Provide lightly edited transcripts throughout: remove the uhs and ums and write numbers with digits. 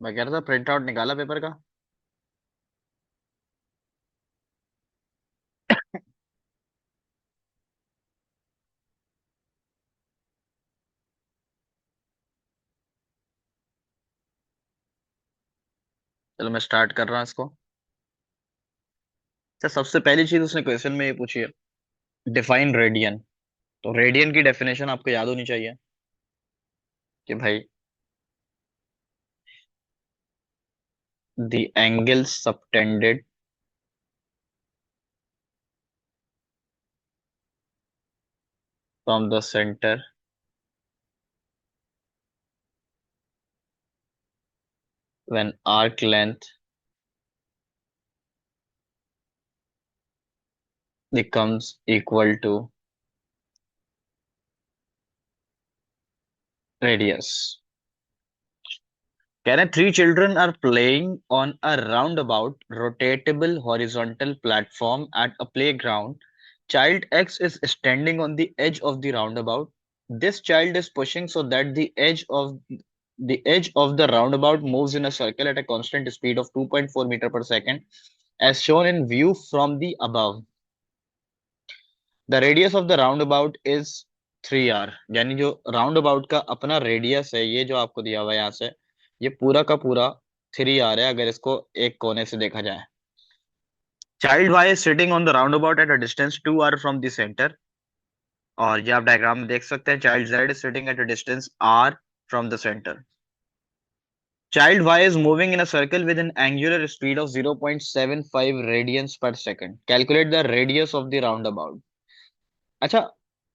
मैं कह रहा था प्रिंट आउट निकाला पेपर का। चलो मैं स्टार्ट कर रहा हूँ इसको। अच्छा, सबसे पहली चीज उसने क्वेश्चन में ये पूछी है, डिफाइन रेडियन। तो रेडियन की डेफिनेशन आपको याद होनी चाहिए कि भाई the angle subtended from the centre when arc length becomes equal to radius। कह रहे हैं three children are playing on a roundabout rotatable horizontal platform at a playground. Child X is standing on the edge of the roundabout. This child is pushing so that the edge of the roundabout moves in a circle at a constant speed of 2.4 meter per second, as shown in view from the above. The radius of the roundabout is 3r। यानी जो roundabout का अपना radius है, ये जो आपको दिया हुआ है यहाँ से, ये पूरा का पूरा 3r है अगर इसको एक कोने से देखा जाए। Child Y is sitting on the roundabout at a distance 2r from the center। और ये आप डायग्राम में देख सकते हैं, child Z is sitting at a distance R from the centre. Child Y is moving in a circle with an angular speed of 0.75 radians per second. Calculate the radius of the roundabout. अच्छा,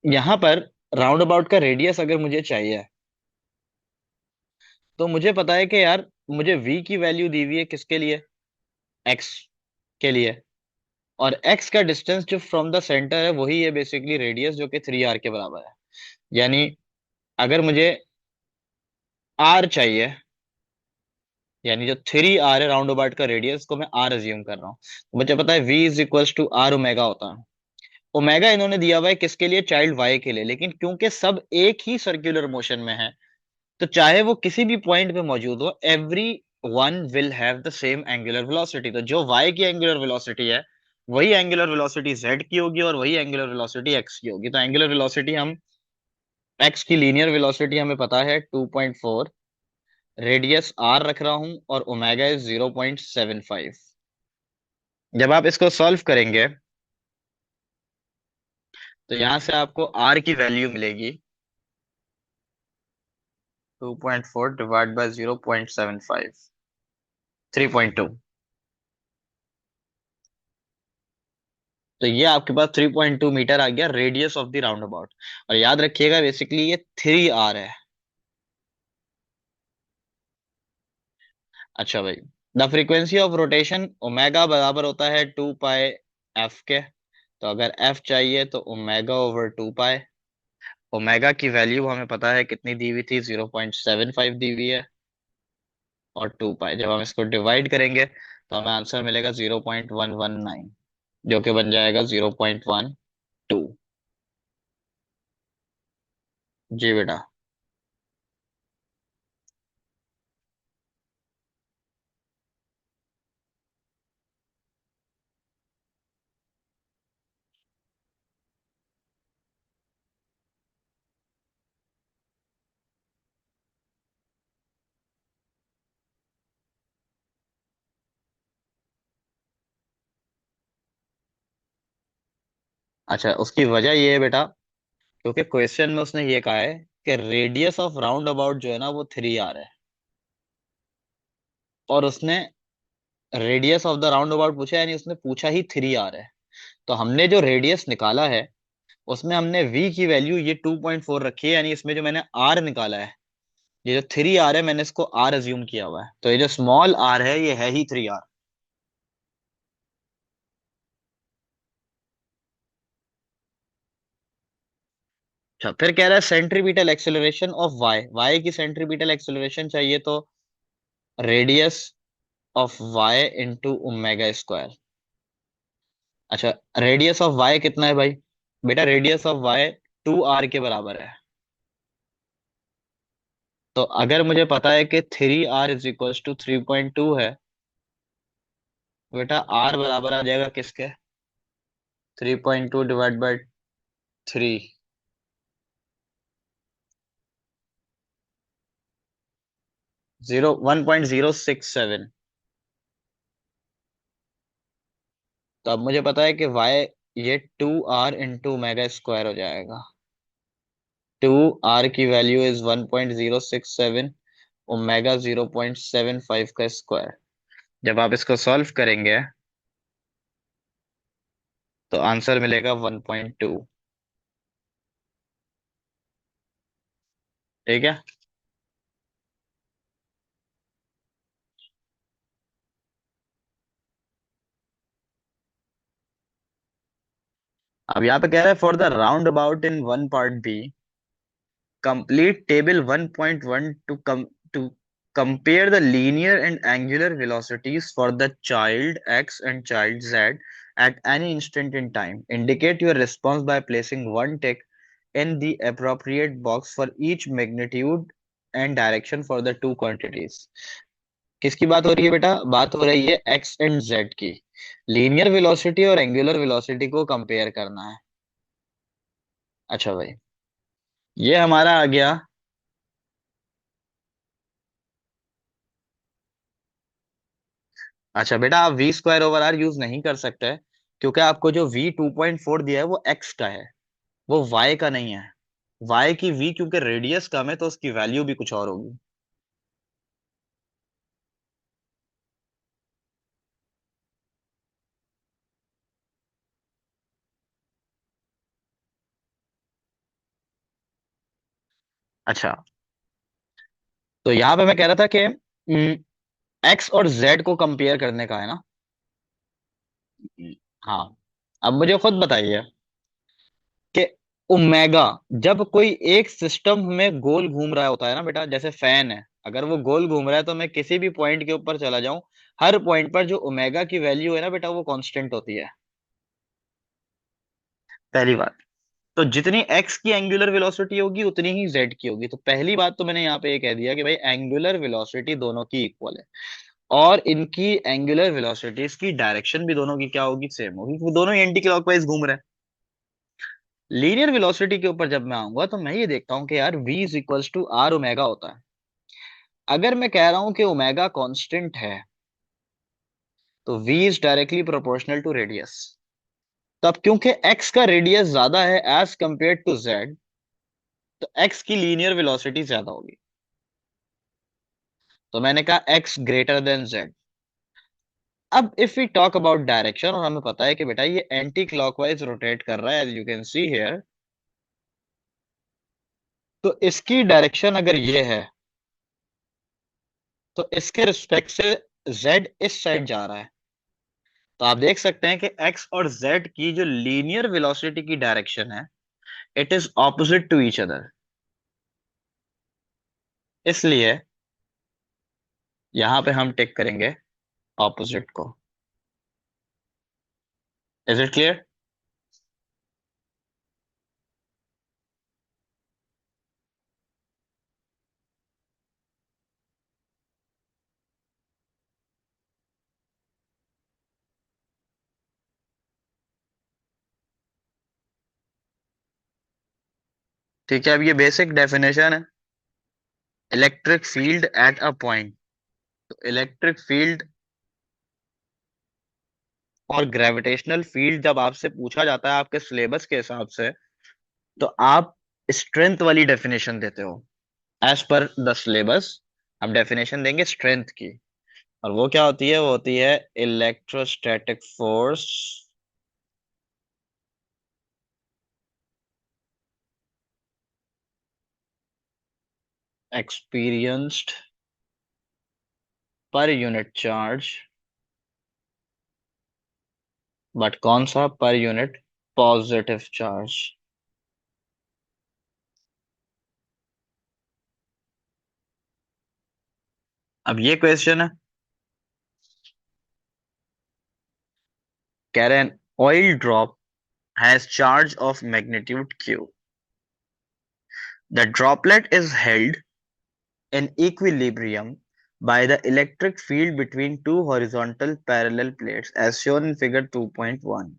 यहाँ पर round about का radius अगर मुझे चाहिए, तो मुझे पता है कि यार मुझे v की वैल्यू दी हुई है किसके लिए, x के लिए। और x का डिस्टेंस जो फ्रॉम द सेंटर है वही है बेसिकली रेडियस, जो कि 3r के बराबर है। यानी अगर मुझे r चाहिए, यानी जो 3r है राउंड अबाउट का रेडियस को मैं r अज्यूम कर रहा हूँ, तो मुझे पता है v is equals to R omega होता है। ओमेगा इन्होंने दिया हुआ है किसके लिए, चाइल्ड y के लिए, लेकिन क्योंकि सब एक ही सर्कुलर मोशन में है, तो चाहे वो किसी भी पॉइंट पे मौजूद हो, every one will have the same angular velocity. तो जो y की एंगुलर वेलोसिटी है वही एंगुलर वेलोसिटी z की होगी और वही एंगुलर वेलोसिटी x की होगी। तो एंगुलर वेलोसिटी हम x की लीनियर वेलोसिटी हमें पता है 2.4, रेडियस r रख रहा हूं और ओमेगा इज 0.75। जब आप इसको सॉल्व करेंगे तो यहां से आपको r की वैल्यू मिलेगी 2.4 डिवाइड बाय 0.75, 3.2। तो ये आपके पास 3.2 मीटर आ गया radius of the round about. और याद रखिएगा बेसिकली ये 3r है। अच्छा भाई, the frequency of rotation omega बराबर होता है 2 पाई एफ के। तो अगर f चाहिए तो ओमेगा ओवर 2 पाई। ओमेगा की वैल्यू हमें पता है कितनी दी हुई थी, 0.75 दी हुई है। और 2 पाई जब हम इसको डिवाइड करेंगे तो हमें आंसर मिलेगा 0.119, जो कि बन जाएगा 0.12। जी बेटा। अच्छा, उसकी वजह ये है बेटा, क्योंकि क्वेश्चन में उसने ये कहा है कि रेडियस ऑफ राउंड अबाउट जो है ना वो 3r है, और उसने radius of the round about पूछा, यानी उसने पूछा ही 3r है। तो हमने जो रेडियस निकाला है उसमें हमने v की वैल्यू ये 2.4 रखी है, यानी इसमें जो मैंने r निकाला है, ये जो 3r है मैंने इसको r अज्यूम किया हुआ है, तो ये जो स्मॉल r है ये है ही 3r। अच्छा, फिर कह रहा है सेंट्रीपिटल एक्सेलरेशन ऑफ y की सेंट्रीपिटल एक्सेलरेशन चाहिए, तो radius of y into omega square. अच्छा, रेडियस ऑफ y कितना है भाई, बेटा रेडियस ऑफ y 2r के बराबर है। तो अगर मुझे पता है कि 3r = 3.2 है, तो बेटा r बराबर आ जाएगा किसके? 3.2 ÷ 3। 1.067। तो अब मुझे पता है कि y ये 2r × ओमेगा स्क्वायर हो जाएगा। 2r की वैल्यू इज 1.067, ओमेगा 0.75 का स्क्वायर। जब आप इसको सॉल्व करेंगे तो आंसर मिलेगा 1.2। ठीक है। अब यहाँ पे कह रहा है for the roundabout in one part B, complete table 1.1 to compare the linear and angular velocities for the child x and child z at any instant in time. Indicate your response by placing one tick in the appropriate box for each magnitude and direction for the two quantities. किसकी बात हो रही है बेटा? बात हो रही है एक्स एंड जेड की। लीनियर वेलोसिटी और एंगुलर वेलोसिटी को कंपेयर करना है। अच्छा भाई, ये हमारा आ गया। अच्छा बेटा, आप v² ओवर r यूज नहीं कर सकते, क्योंकि आपको जो v 2.4 दिया है वो x का है, वो y का नहीं है। y की v क्योंकि रेडियस कम है तो उसकी वैल्यू भी कुछ और होगी। अच्छा, तो यहाँ पे मैं कह रहा था कि x और z को कंपेयर करने का है ना। हाँ। अब मुझे खुद बताइए कि ओमेगा, जब कोई एक सिस्टम में गोल घूम रहा होता है ना बेटा, जैसे फैन है, अगर वो गोल घूम रहा है तो मैं किसी भी पॉइंट के ऊपर चला जाऊं, हर पॉइंट पर जो ओमेगा की वैल्यू है ना बेटा, वो कांस्टेंट होती है। पहली बात, तो जितनी x की एंगुलर वेलोसिटी होगी उतनी ही z की होगी। तो पहली बात तो मैंने यहाँ पे ये कह दिया कि भाई एंगुलर वेलोसिटी दोनों की इक्वल है, और इनकी एंगुलर वेलोसिटीज की डायरेक्शन भी दोनों की क्या होगी? सेम होगी, वो दोनों ही एंटी क्लॉकवाइज घूम रहे हैं। लीनियर वेलोसिटी के ऊपर जब मैं आऊंगा तो मैं ये देखता हूँ कि यार v = r ओमेगा होता है। अगर मैं कह रहा हूं कि ओमेगा कांस्टेंट है, तो v is directly proportional to radius. तब क्योंकि x का रेडियस ज्यादा है एज कंपेयर टू z, तो x की लीनियर वेलोसिटी ज्यादा होगी। तो मैंने कहा x ग्रेटर देन z। अब if we talk about direction, और हमें पता है कि बेटा ये एंटी क्लॉकवाइज रोटेट कर रहा है, as you can see here, तो इसकी डायरेक्शन अगर ये है, तो इसके रिस्पेक्ट से z इस साइड जा रहा है। तो आप देख सकते हैं कि x और z की जो लीनियर वेलोसिटी की डायरेक्शन है, it is opposite to each other. इसलिए यहां पे हम टिक करेंगे ऑपोजिट को। Is it clear? ठीक है, अब ये बेसिक डेफिनेशन है। Electric field at a point. तो इलेक्ट्रिक फील्ड और ग्रेविटेशनल फील्ड जब आपसे पूछा जाता है आपके सिलेबस के हिसाब से, तो आप स्ट्रेंथ वाली डेफिनेशन देते हो। एज पर द सिलेबस हम डेफिनेशन देंगे स्ट्रेंथ की। और वो क्या होती है? वो होती है electrostatic force experienced per unit charge. But कौन सा? Per unit positive charge. अब ये क्वेश्चन है, कह रहे हैं oil drop has charge of magnitude q. The droplet is held in equilibrium by the electric field between two horizontal parallel plates as shown in figure 2.1.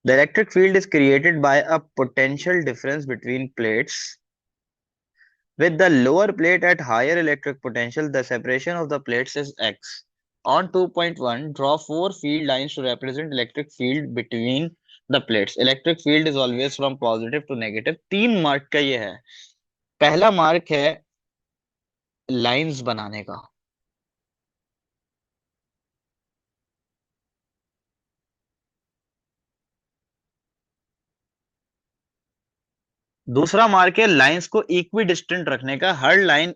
The electric field is created by a potential difference between plates. With the lower plate at higher electric potential, the separation of the plates is x. On 2.1, draw four field lines to represent electric field between the plates. Electric field is always from positive to negative. 3 mark का ये है। पहला mark है lines बनाने का। दूसरा mark है lines को इक्वी डिस्टेंट रखने का। हर लाइन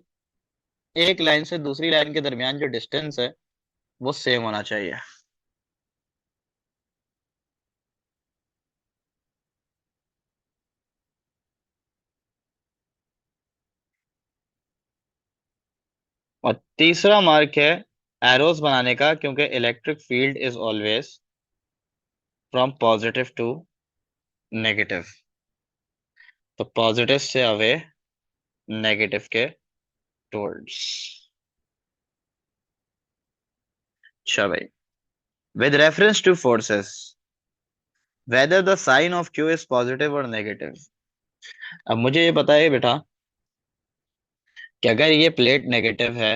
एक लाइन से दूसरी लाइन के दरमियान जो डिस्टेंस है वो सेम होना चाहिए। और तीसरा मार्क है एरोस बनाने का, क्योंकि electric field is always from positive to negative. तो पॉजिटिव से अवे, नेगेटिव के टुवर्ड्स। अच्छा भाई, with reference to forces whether the sign of Q is positive और नेगेटिव। अब मुझे ये बताइए बेटा कि अगर ये प्लेट नेगेटिव है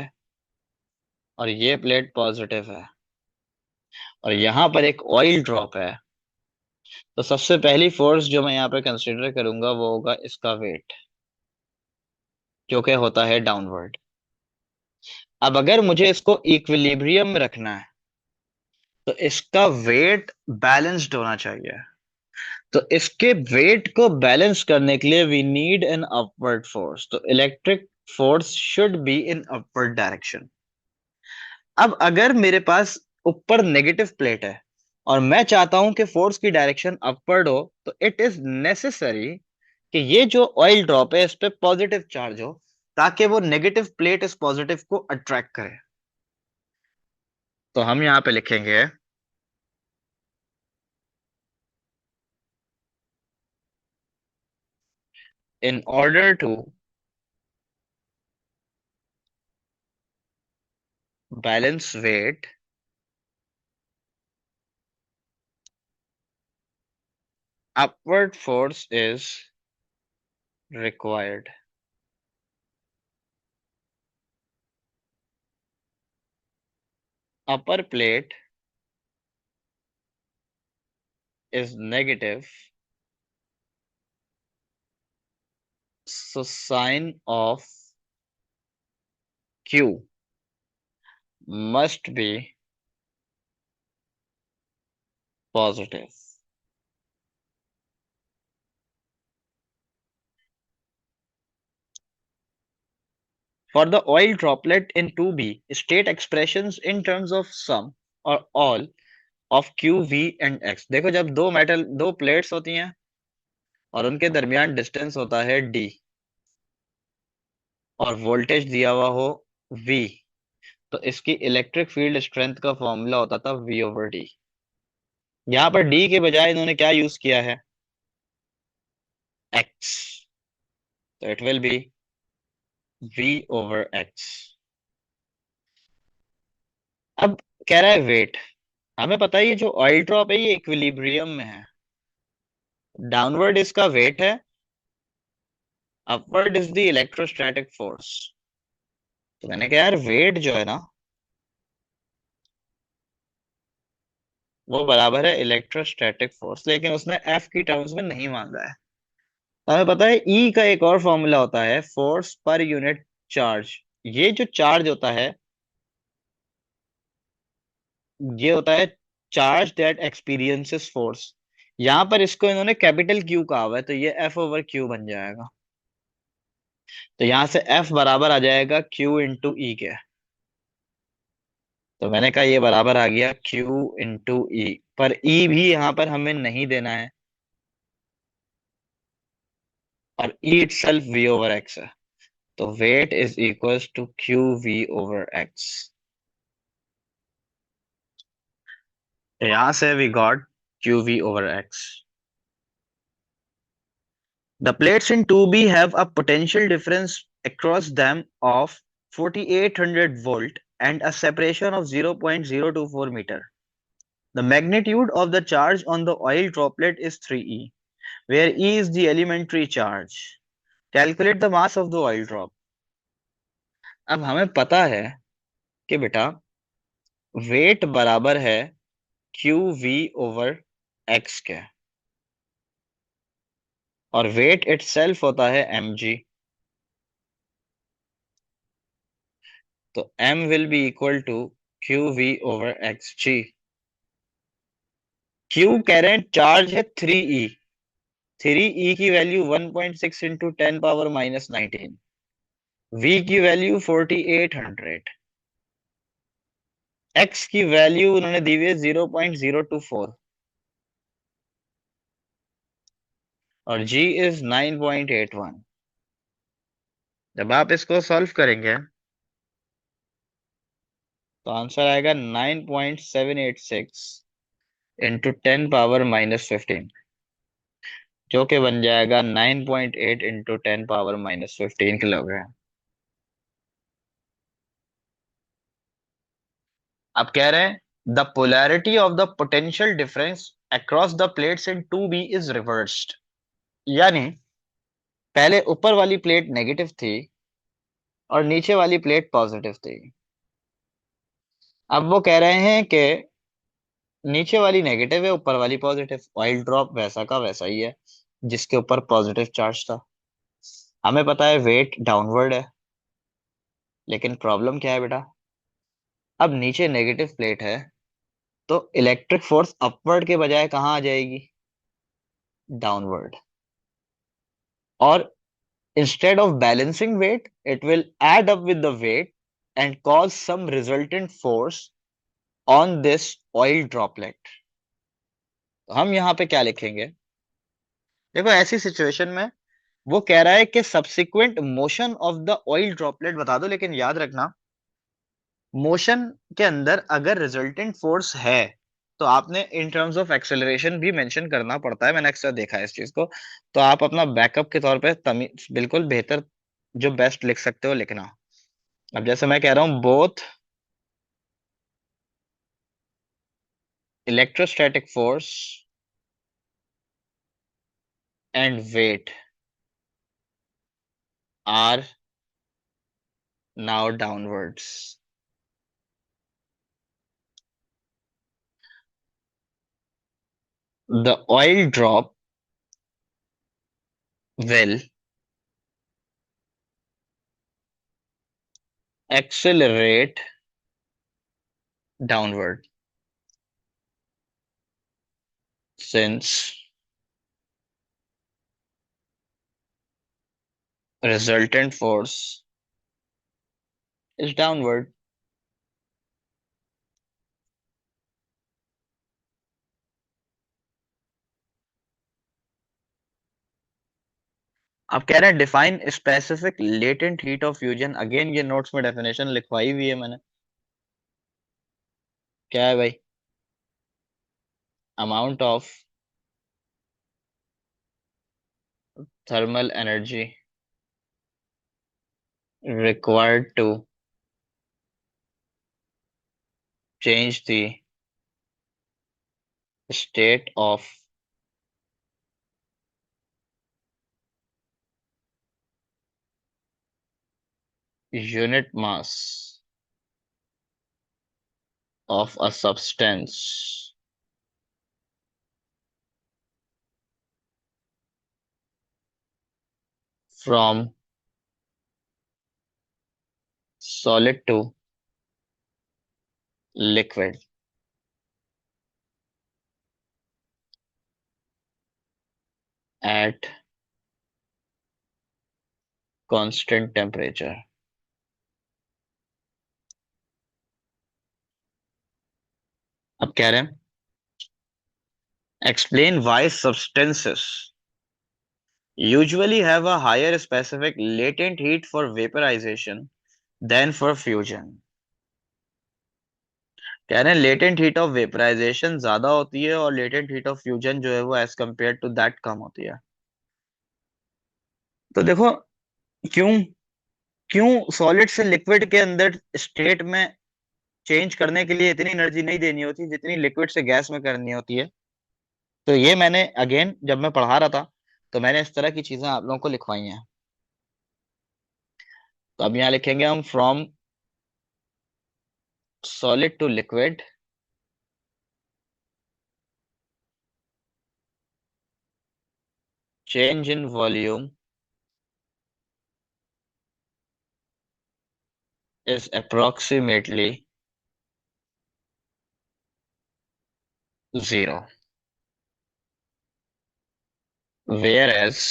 और ये प्लेट पॉजिटिव है और यहाँ पर एक ऑयल ड्रॉप है, तो सबसे पहली फोर्स जो मैं यहाँ पे कंसिडर करूंगा वो होगा इसका वेट, जो कि होता है डाउनवर्ड। अब अगर मुझे इसको इक्विलिब्रियम में रखना है तो इसका वेट बैलेंस्ड होना चाहिए। तो इसके वेट को बैलेंस करने के लिए we need an upward force. तो electric force should be in upward direction. अब अगर मेरे पास ऊपर नेगेटिव प्लेट है और मैं चाहता हूं कि फोर्स की डायरेक्शन अपवर्ड हो, तो इट इज नेसेसरी कि ये जो ऑयल ड्रॉप है इस पे पॉजिटिव चार्ज हो, ताकि वो नेगेटिव प्लेट इस पॉजिटिव को अट्रैक्ट करे। तो हम यहां पे लिखेंगे in order to balance weight, upward force is required. Upper plate is negative, so sign of Q must be positive. For the oil droplet in 2B, state expressions in terms of sum or all of Q, V and X। देखो, जब दो plates होती हैं और उनके दरमियान distance होता है D और वोल्टेज दिया हुआ हो V, तो इसकी इलेक्ट्रिक फील्ड स्ट्रेंथ का फॉर्मूला होता था V ओवर डी। यहाँ पर D के बजाय इन्होंने क्या यूज किया है? X। तो it will be V over X। अब कह रहा है वेट। हमें पता है ये जो ऑयल ड्रॉप है ये इक्विलिब्रियम में है। डाउनवर्ड इसका वेट है, upward is the electrostatic force. तो मैंने कहा यार वेट जो है ना वो बराबर है इलेक्ट्रोस्टैटिक फोर्स, लेकिन उसने एफ की टर्म्स में नहीं मांगा है। हमें पता है ई का एक और फॉर्मूला होता है फोर्स पर यूनिट चार्ज। ये जो चार्ज होता है ये होता है चार्ज दैट एक्सपीरियंसेस फोर्स। यहां पर इसको इन्होंने कैपिटल क्यू कहा हुआ है, तो ये एफ ओवर क्यू बन जाएगा। तो यहां से एफ बराबर आ जाएगा क्यू इंटू ई के। तो मैंने कहा ये बराबर आ गया क्यू इंटू ई, पर ई भी यहां पर हमें नहीं देना है और E itself V over X है। तो weight is equals to Q V over X. तो यहां से we got Q V over X. The plates in 2B have a potential difference across them of 4800 volt and a separation of 0.024 meter. The magnitude of the charge on the oil droplet is 3e, where E is the elementary charge. Calculate the mass of the oil drop. अब हमें पता है कि बेटा wait बराबर है Q V over x के, और वेट इटसेल्फ होता है mg. तो m will be equal to Q V over X G. Q current charge है 3e. 3e की वैल्यू 1.6 इंटू 10⁻−19. v की वैल्यू 4800. x की वैल्यू उन्होंने दी हुई है 0.024 और g इज 9.81. जब आप इसको सॉल्व करेंगे तो आंसर आएगा 9.786 इंटू 10⁻−15, जो कि बन जाएगा 9.8 इंटू 10⁻−15 किलोग्राम. अब कह रहे हैं the polarity of the potential difference across the plates in 2b is reversed. यानी पहले ऊपर वाली प्लेट नेगेटिव थी और नीचे वाली प्लेट पॉजिटिव थी. अब वो कह रहे हैं कि नीचे वाली नेगेटिव है, ऊपर वाली पॉजिटिव. ऑयल ड्रॉप वैसा का वैसा ही है जिसके ऊपर पॉजिटिव चार्ज था. हमें पता है वेट डाउनवर्ड है, लेकिन प्रॉब्लम क्या है बेटा, अब नीचे नेगेटिव प्लेट है तो इलेक्ट्रिक फोर्स अपवर्ड के बजाय कहाँ आ जाएगी, डाउनवर्ड. और instead of balancing weight it will add up with the weight and cause some resultant force on this oil droplet. तो हम यहाँ पे क्या लिखेंगे, देखो ऐसी सिचुएशन में वो कह रहा है कि subsequent motion of the oil droplet बता दो, लेकिन याद रखना मोशन के अंदर अगर रिजल्टेंट फोर्स है तो आपने इन टर्म्स ऑफ एक्सेलरेशन भी मेंशन करना पड़ता है. मैंने अक्सर देखा है इस चीज को. तो आप अपना बैकअप के तौर पे बिल्कुल बेहतर जो बेस्ट लिख सकते हो लिखना. अब जैसे मैं कह रहा हूं both electrostatic force and weight are now downwards. The oil drop will accelerate downward since resultant force is downward. आप कह रहे हैं define specific latent heat of fusion. Again ये नोट्स में डेफिनेशन लिखवाई हुई है मैंने. क्या है भाई, amount of thermal energy required to change the state of unit mass of a substance from solid to liquid at constant temperature. अब कह रहे हैं explain why substances usually have a higher specific latent heat for vaporization than for fusion. कह रहे हैं latent heat of vaporisation ज्यादा होती है और लेटेंट हीट ऑफ फ्यूजन जो है वो एज कंपेयर टू दैट कम होती है. तो देखो क्यों, क्यों सॉलिड से लिक्विड के अंदर स्टेट में चेंज करने के लिए इतनी एनर्जी नहीं देनी होती जितनी लिक्विड से गैस में करनी होती है। तो ये मैंने अगेन जब मैं पढ़ा रहा था तो मैंने इस तरह की चीजें आप लोगों को लिखवाई हैं। तो अब यहाँ लिखेंगे हम from solid to liquid change in volume is approximately zero, whereas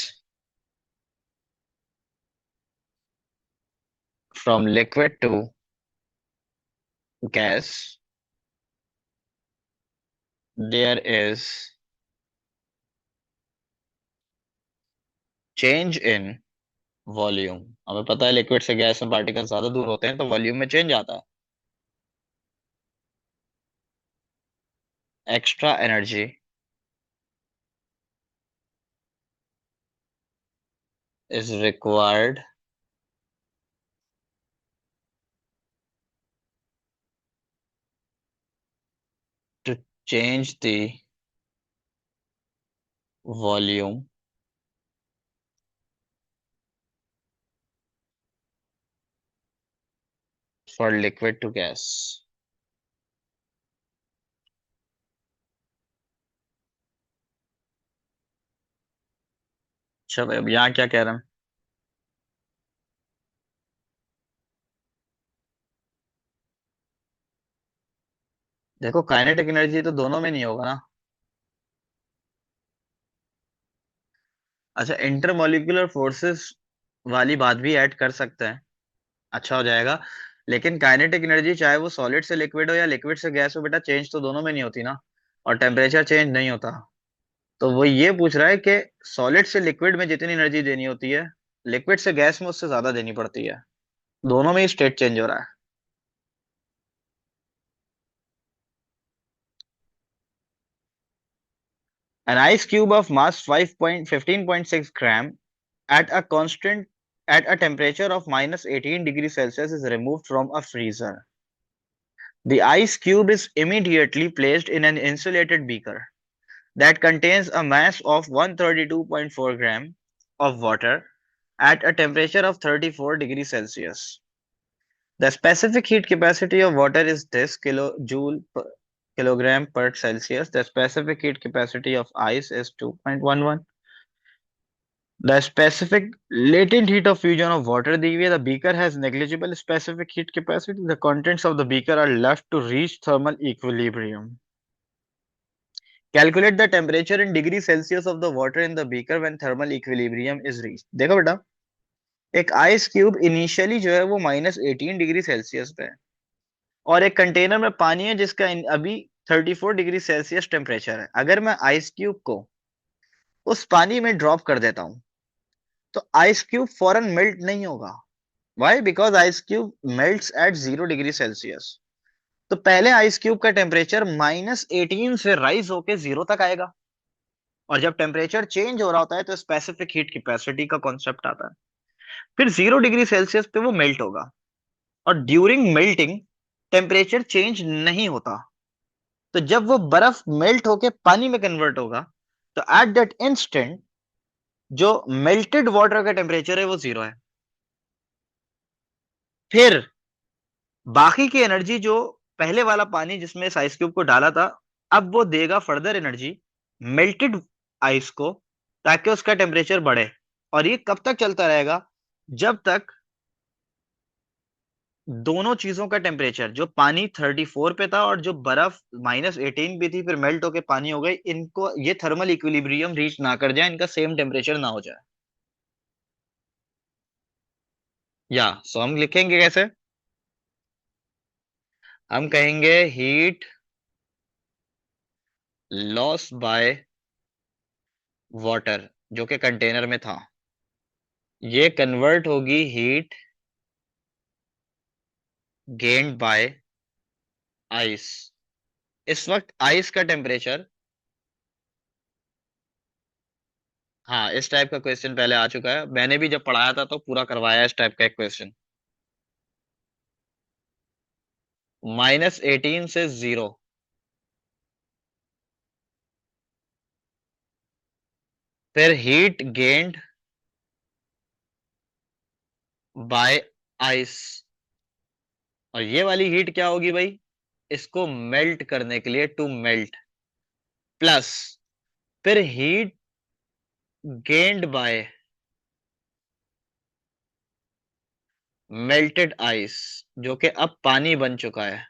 from liquid to gas, there is change in volume. हमें पता है लिक्विड से गैस में पार्टिकल ज्यादा दूर होते हैं तो वॉल्यूम में चेंज आता है। Extra energy is required to change the volume for liquid to gas। अच्छा भाई, अब यहाँ क्या कह रहे हैं? देखो काइनेटिक एनर्जी तो दोनों में नहीं होगा ना। अच्छा, इंटरमोलिकुलर फोर्सेस वाली बात भी ऐड कर सकते हैं, अच्छा हो जाएगा। लेकिन काइनेटिक एनर्जी चाहे वो सॉलिड से लिक्विड हो या लिक्विड से गैस हो, बेटा चेंज तो दोनों में नहीं होती ना। और टेम्परेचर चेंज नहीं होता। तो वो ये पूछ रहा है कि सॉलिड से लिक्विड में जितनी एनर्जी देनी होती है, लिक्विड से गैस में उससे ज्यादा देनी पड़ती है। दोनों में ही स्टेट चेंज हो रहा है। An ice cube of mass 5.15.6 gram at a constant at a temperature of minus 18 degrees Celsius is removed from a freezer. The ice cube is immediately placed in an insulated beaker that contains a mass of 132.4 gram of water at a temperature of 34 degrees Celsius. The specific heat capacity of water is this kilojoule per kilogram per Celsius. The specific heat capacity of ice is 2.11. The specific latent heat of fusion of water दी हुई है। The beaker has negligible specific heat capacity. The contents of the beaker are left to reach thermal equilibrium. Calculate the temperature in degree Celsius of the water in the beaker when thermal equilibrium is reached. देखो बेटा, एक ice cube initially जो है वो -18 degree Celsius पे है, और एक कंटेनर में पानी है जिसका अभी 34 डिग्री सेल्सियस टेम्परेचर है। अगर मैं आइस क्यूब को उस पानी में ड्रॉप कर देता हूं तो आइस क्यूब फौरन मेल्ट नहीं होगा। Why? Because ice cube melts at 0 degree Celsius. तो पहले आइस क्यूब का टेम्परेचर -18 से राइज होके 0 तक आएगा, और जब टेम्परेचर चेंज हो रहा होता है तो स्पेसिफिक हीट कैपेसिटी का कॉन्सेप्ट आता है। फिर 0 डिग्री सेल्सियस पे वो मेल्ट होगा, और ड्यूरिंग मेल्टिंग टेम्परेचर चेंज नहीं होता। तो जब वो बर्फ मेल्ट होके पानी में कन्वर्ट होगा तो एट दैट इंस्टेंट जो मेल्टेड वाटर का टेम्परेचर है वो 0 है। फिर बाकी की एनर्जी जो पहले वाला पानी जिसमें इस आइस क्यूब को डाला था, अब वो देगा फर्दर एनर्जी मेल्टेड आइस को, ताकि उसका टेम्परेचर बढ़े। और ये कब तक चलता रहेगा? जब तक दोनों चीजों का टेम्परेचर, जो पानी 34 पे था और जो बर्फ -18 पे थी फिर मेल्ट होके पानी हो गई, इनको ये थर्मल इक्विलिब्रियम रीच ना कर जाए, इनका सेम टेम्परेचर ना हो जाए। या सो हम लिखेंगे कैसे? हम कहेंगे हीट लॉस बाय वाटर, जो कि कंटेनर में था, ये कन्वर्ट होगी हीट गेन्ड बाय आइस। इस वक्त आइस का टेम्परेचर, हाँ इस टाइप का क्वेश्चन पहले आ चुका है, मैंने भी जब पढ़ाया था तो पूरा करवाया इस टाइप का एक क्वेश्चन। -18 से 0, फिर हीट गेन्ड बाय आइस। और ये वाली हीट क्या होगी भाई, इसको मेल्ट करने के लिए, टू मेल्ट, प्लस फिर heat gained by melted ice, जो कि अब पानी बन चुका है।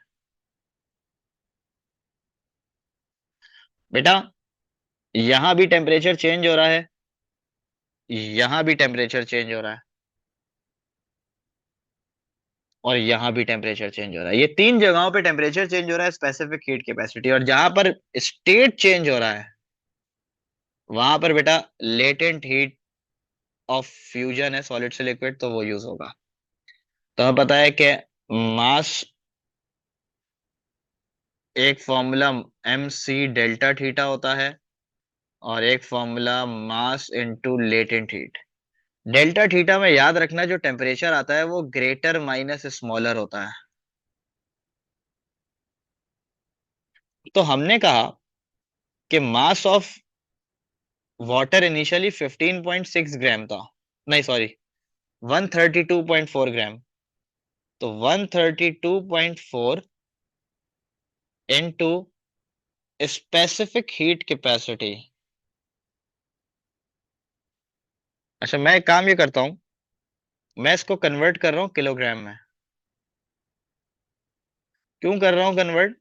बेटा यहां भी टेम्परेचर चेंज हो रहा है, यहां भी टेम्परेचर चेंज हो रहा है, और यहां भी टेम्परेचर चेंज हो रहा है। ये तीन जगहों पे टेम्परेचर चेंज हो रहा है स्पेसिफिक हीट कैपेसिटी, और जहां पर स्टेट चेंज हो रहा है वहां पर बेटा लेटेंट हीट ऑफ फ्यूजन है सॉलिड से लिक्विड, तो वो यूज होगा। तो हमें पता है कि मास, एक formula M C delta theta होता है, और एक formula mass into latent heat. Delta theta में याद रखना जो टेम्परेचर आता है वो ग्रेटर माइनस स्मॉलर होता है। तो हमने कहा कि मास ऑफ वाटर इनिशियली 15.6 ग्राम था, नहीं सॉरी 132.4 ग्राम। तो 132.4 इनटू स्पेसिफिक हीट कैपेसिटी। अच्छा मैं एक काम ये करता हूं, मैं इसको कन्वर्ट कर रहा हूं किलोग्राम में। क्यों कर रहा हूं कन्वर्ट?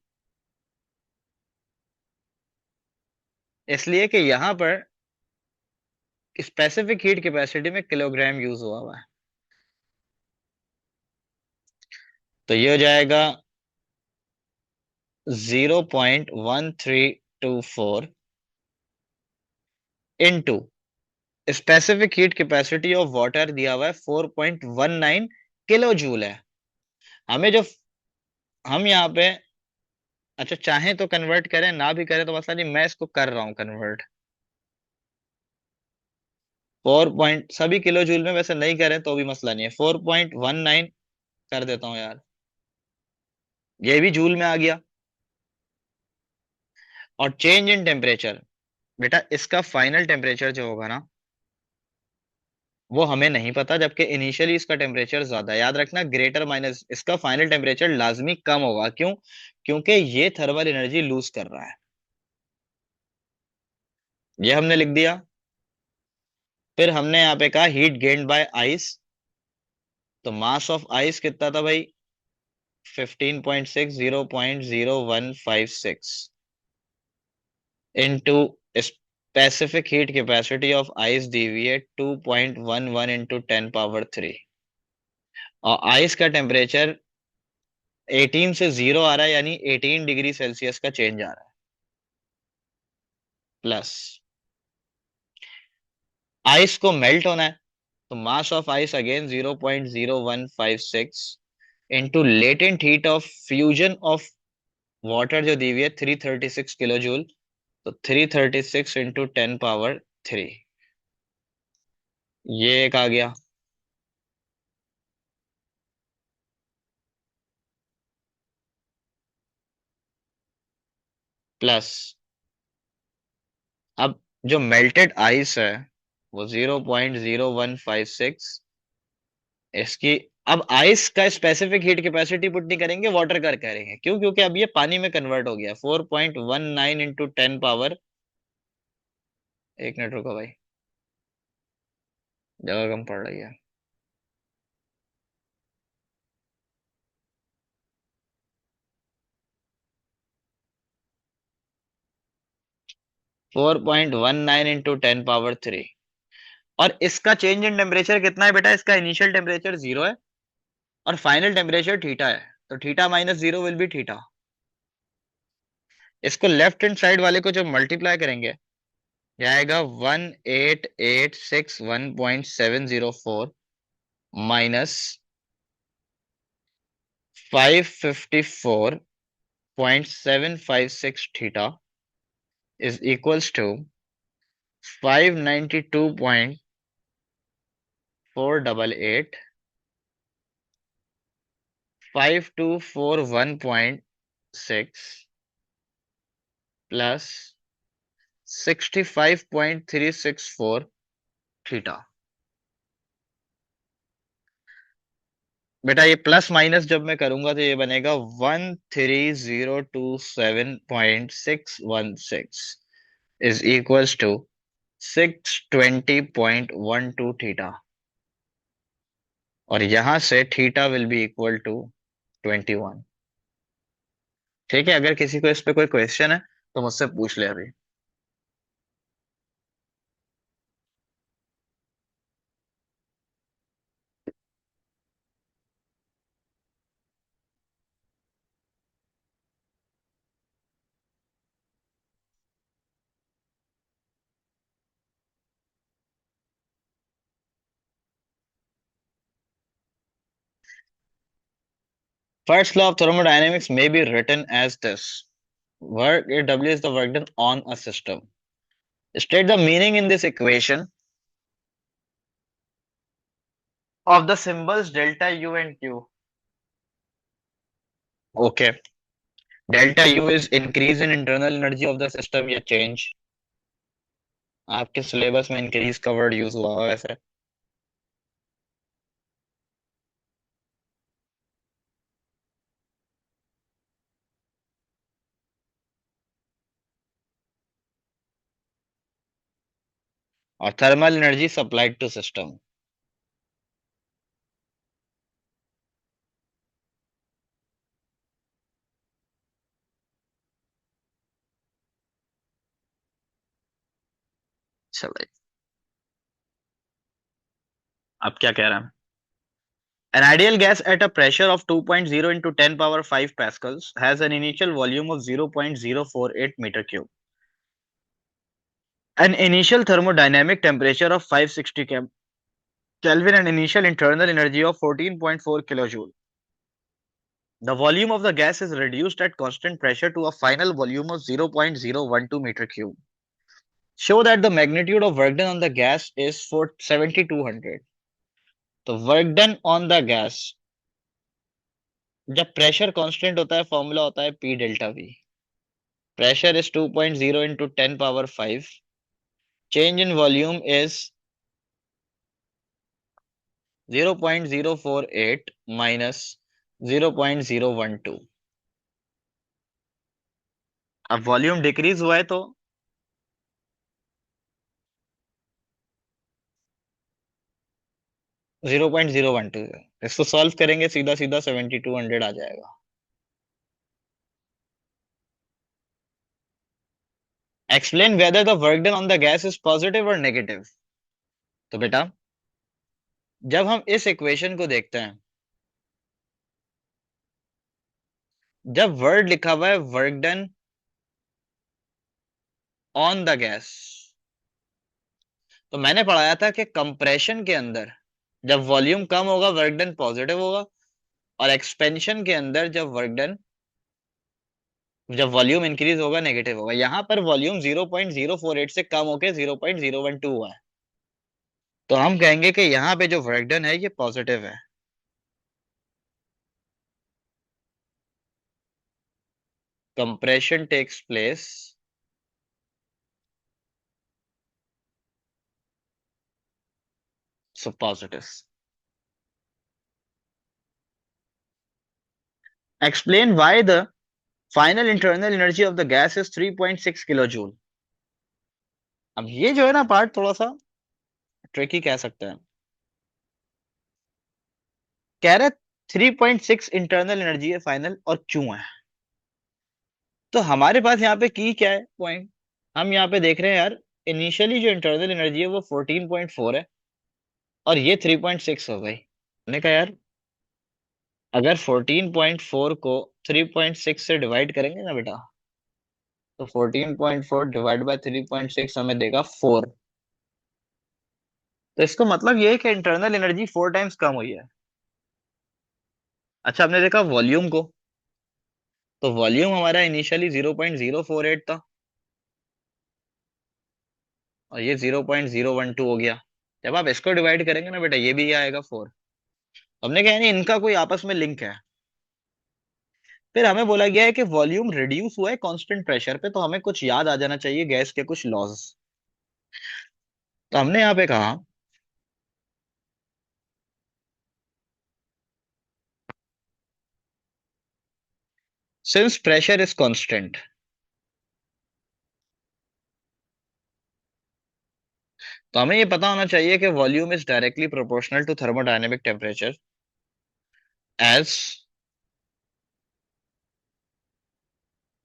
इसलिए कि यहां पर स्पेसिफिक हीट कैपेसिटी में किलोग्राम यूज हुआ है। तो ये हो जाएगा 0.1324 into specific heat capacity of water दिया हुआ है 4.19 किलो जूल है। हमें जो, हम यहाँ पे, अच्छा चाहें तो कन्वर्ट करें, ना भी करें तो मसला नहीं, मैं इसको कर रहा हूं कन्वर्ट। 4 पॉइंट, सभी किलो जूल में वैसे नहीं करें तो भी मसला नहीं है, 4.19 कर देता हूं यार, ये भी जूल में आ गया। और चेंज इन टेम्परेचर, बेटा इसका फाइनल टेम्परेचर जो होगा ना वो हमें नहीं पता, जबकि इनिशियली इसका टेम्परेचर ज्यादा है। याद रखना ग्रेटर माइनस, इसका फाइनल टेम्परेचर लाजमी कम होगा। क्यों? क्योंकि ये थर्मल एनर्जी लूज कर रहा है। ये हमने लिख दिया। फिर हमने यहाँ पे कहा हीट गेन्ड बाय आइस, तो मास ऑफ आइस कितना था भाई, 15.6, 0.0156 into specific heat capacity of ice DV 2.11 into 10 power 3। और आइस का टेम्परेचर 18 से 0 आ रहा है, यानी 18 डिग्री सेल्सियस का चेंज आ रहा है, प्लस आइस को मेल्ट होना है, तो mass of ice again 0.0156 into latent heat of fusion of water जो दी हुई है 336 किलो जूल, तो 336 इंटू 10 पावर 3। ये एक आ गया, प्लस अब जो मेल्टेड आइस है वो 0.0156, इसकी, अब आइस का स्पेसिफिक हीट कैपेसिटी पुट नहीं करेंगे, वाटर का करेंगे। क्यों? क्योंकि अब ये पानी में कन्वर्ट हो गया। 4.19 इंटू 10 पावर, एक मिनट रुको भाई, जगह कम पड़ रही है। 4.19 इंटू 10 पावर 3। और इसका चेंज इन टेम्परेचर कितना है बेटा? इसका इनिशियल टेम्परेचर 0 है और फाइनल टेम्परेचर थीटा है, तो theta minus 0 will be theta. इसको लेफ्ट हैंड साइड वाले को जब मल्टीप्लाई करेंगे, ये आएगा 18861.704 minus 554.756 theta is equals to 592.488 5241.6 plus 65.364 theta. बेटा ये प्लस माइनस जब मैं करूंगा तो ये बनेगा 13027.616 इज इक्वल्स टू 620.12 थीटा। और यहां से theta will be equal to 21। ठीक है, अगर किसी को इस पे कोई क्वेश्चन है तो मुझसे पूछ ले अभी। First law of thermodynamics may be written as this. Work W is the work done on a system. State the meaning in this equation of the symbols delta U and Q. Okay. Delta U is increase in internal energy of the system या change. आपके syllabus में increase का word use हुआ है वैसे। और thermal energy supplied to system. चलो अब क्या कह रहा है। An ideal gas at a pressure of 2.0 into 10 power 5 pascals has an initial volume of 0.048 meter cube. An initial thermodynamic temperature of 560 Kelvin and initial internal energy of 14.4 kilojoule. The volume of the gas is reduced at constant pressure to a final volume of 0.012 meter cube. Show that the magnitude of work done on the gas is for 7200. तो work done on the gas, जब pressure constant होता है formula होता है P delta we. Pressure is 2.0 into 10 power 5। Change in volume is 0.048 minus 0.012। अब volume decrease हुआ है तो 0.012 है। इसको सॉल्व करेंगे सीधा सीधा 7200 आ जाएगा। Explain whether the work done on the gas is positive और नेगेटिव। तो बेटा जब हम इस इक्वेशन को देखते हैं, जब वर्ड लिखा हुआ है work done on the gas, तो मैंने पढ़ाया था कि कंप्रेशन के अंदर जब वॉल्यूम कम होगा वर्क डन पॉजिटिव होगा, और एक्सपेंशन के अंदर जब वॉल्यूम इंक्रीज होगा नेगेटिव होगा। यहां पर वॉल्यूम 0.048 से कम होकर 0.012 हुआ है, तो हम कहेंगे कि यहाँ पे जो वर्क डन है ये पॉजिटिव है। Compression takes place so positive. Explain why the final internal energy of the gas is 3.6 kilo joule. अब ये जो है ना पार्ट थोड़ा सा ट्रिकी कह सकते हैं। कह रहे 3.6 इंटरनल एनर्जी है फाइनल और क्यों है। तो हमारे पास यहाँ पे की क्या है पॉइंट, हम यहाँ पे देख रहे हैं यार इनिशियली जो इंटरनल एनर्जी है वो 14.4 है और ये 3.6 हो गई। हमने कहा यार अगर 14.4 को 3.6 से डिवाइड करेंगे ना बेटा, तो 14.4 डिवाइड बाय 3.6 हमें देगा 4। तो इसको मतलब ये है कि इंटरनल एनर्जी 4 टाइम्स कम हुई है। अच्छा हमने देखा वॉल्यूम को, तो वॉल्यूम हमारा इनिशियली 0.048 था और ये 0.012 हो गया। जब आप इसको डिवाइड करेंगे ना बेटा ये भी आएगा 4। हमने कहा नहीं इनका कोई आपस में लिंक है। फिर हमें बोला गया है कि वॉल्यूम रिड्यूस हुआ है कांस्टेंट प्रेशर पे, तो हमें कुछ याद आ जाना चाहिए गैस के कुछ लॉज। तो हमने यहाँ पे कहा सिंस प्रेशर इज कांस्टेंट, तो हमें ये पता होना चाहिए कि volume is directly proportional to thermodynamic temperature as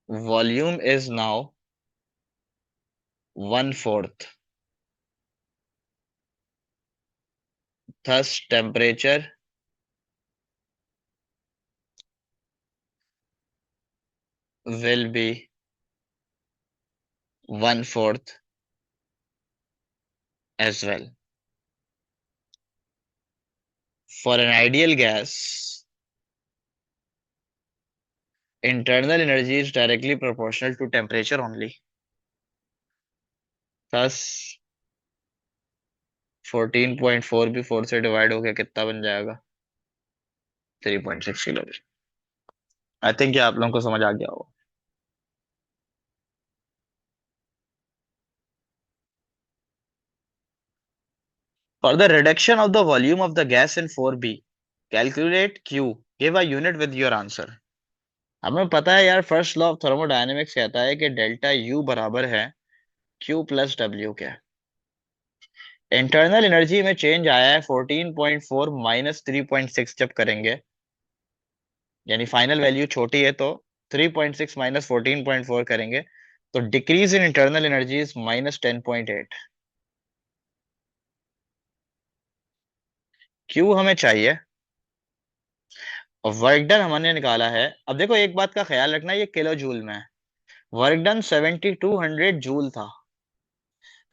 volume is now one fourth, thus temperature will be one fourth as well. For an ideal gas, internal energy is directly proportional to temperature only. Thus 14.4 भी 4 से divide हो गया कितना बन जाएगा? 3.6 kilo. I think ये आप लोगों को समझ आ गया होगा। For the reduction of the volume of the gas in 4b, calculate Q. Give a unit with your answer. हमें पता है यार, फर्स्ट लॉ ऑफ थर्मोडायनेमिक्स कहता है कि डेल्टा यू बराबर है क्यू प्लस डब्ल्यू के। इंटरनल एनर्जी में चेंज आया है 14.4 माइनस 3.6 जब करेंगे, यानी फाइनल वैल्यू छोटी है तो 3.6 माइनस 14.4 करेंगे, तो decrease in internal energy is minus 10.8। Q हमें चाहिए और वर्क डन हमने निकाला है। अब देखो एक बात का ख्याल रखना, ये किलो जूल में है। वर्क डन 7200 जूल था,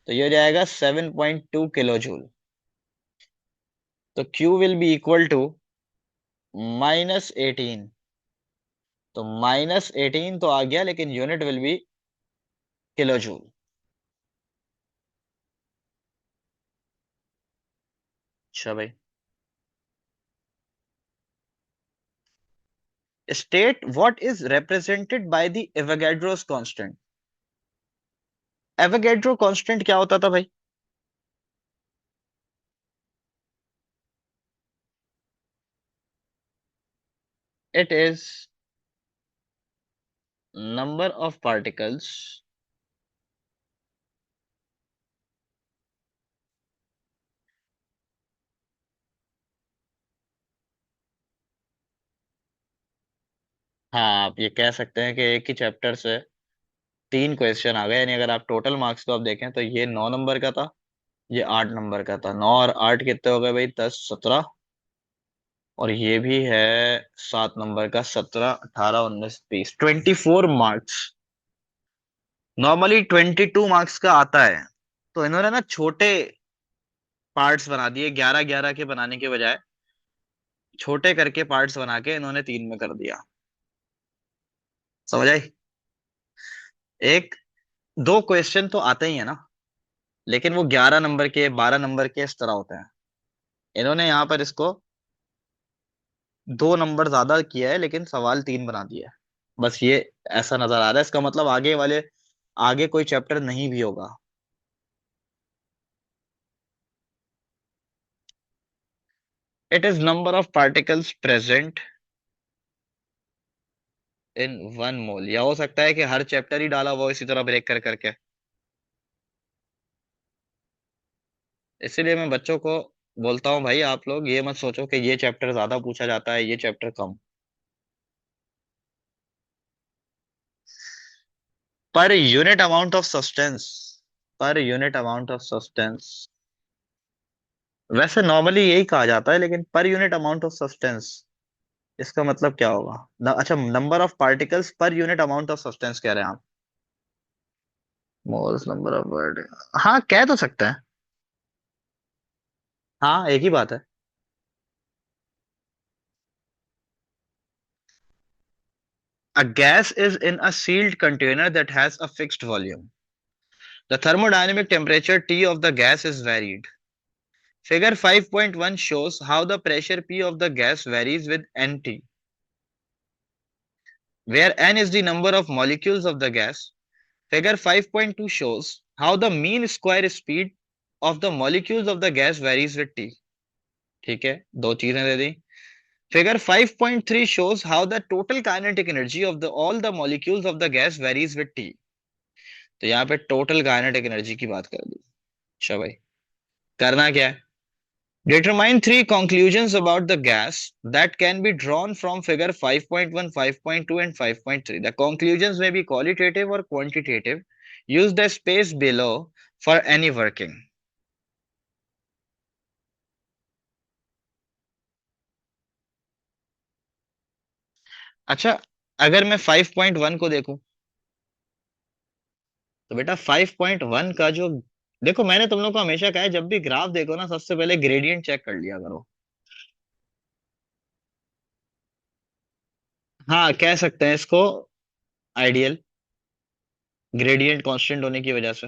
तो ये हो जाएगा 7.2 किलो जूल। तो Q will be equal to -18। तो -18 तो आ गया, लेकिन unit will be kilo joule. अच्छा भाई, state what is represented by the Avogadro's constant। Avogadro constant क्या होता था भाई? It is number of particles हाँ, आप ये कह सकते हैं कि एक ही चैप्टर से 3 क्वेश्चन आ गए, यानी अगर आप टोटल मार्क्स को आप देखें तो ये 9 नंबर का था, ये 8 नंबर का था। 9 और 8 कितने हो गए भाई? 10, 17। और ये भी है 7 नंबर का, 17, 18, 19, 20, 24 मार्क्स। नॉर्मली 22 मार्क्स का आता है, तो इन्होंने ना छोटे पार्ट्स बना दिए, 11 11 के बनाने के बजाय छोटे करके पार्ट्स बना के इन्होंने 3 में कर दिया। समझ आई? एक दो क्वेश्चन तो आते ही है ना, लेकिन वो 11 नंबर के, 12 नंबर के इस तरह होते हैं। इन्होंने यहाँ पर इसको 2 नंबर ज्यादा किया है, लेकिन सवाल 3 बना दिया है। बस ये ऐसा नजर आ रहा है, इसका मतलब आगे कोई चैप्टर नहीं भी होगा। It is number of particles present in 1 मोल, या हो सकता है कि हर चैप्टर ही डाला हुआ हो इसी तरह ब्रेक कर करके। इसीलिए मैं बच्चों को बोलता हूँ, भाई आप लोग ये मत सोचो कि ये चैप्टर ज्यादा पूछा जाता है, ये chapter come. Per unit amount of substance, per unit amount of substance, वैसे नॉर्मली यही कहा जाता है, लेकिन per unit amount of substance इसका मतलब क्या होगा? अच्छा, number of particles per unit amount of substance कह रहे हैं आप? मोल्स नंबर ऑफ वर्ड, हाँ कह तो सकते हैं। हाँ एक ही बात है। A gas is in a sealed container that has a fixed volume. The thermodynamic temperature T of the gas is varied. Figure 5.1 shows how the pressure P of the gas varies with NT. where n is the number of molecules of the gas. Figure 5.2 shows how the mean square speed of the molecules of the gas varies with t. ठीक है, दो चीजें दे दी. Figure 5.3 shows how the total kinetic energy of the all the molecules of the gas varies with t. तो यहाँ पे total kinetic energy की बात कर दी. अच्छा भाई, करना क्या है? Determine three conclusions about the gas that can be drawn from figure 5.1, 5.2 and 5.3. The conclusions may be qualitative or quantitative. Use the space below for any working. अच्छा, अगर मैं 5.1 को देखूं तो बेटा 5.1 का जो, देखो मैंने तुम लोग को हमेशा कहा है जब भी ग्राफ देखो ना सबसे पहले ग्रेडियंट चेक कर लिया करो. हाँ, कह सकते हैं इसको आइडियल ग्रेडियंट कांस्टेंट होने की वजह से.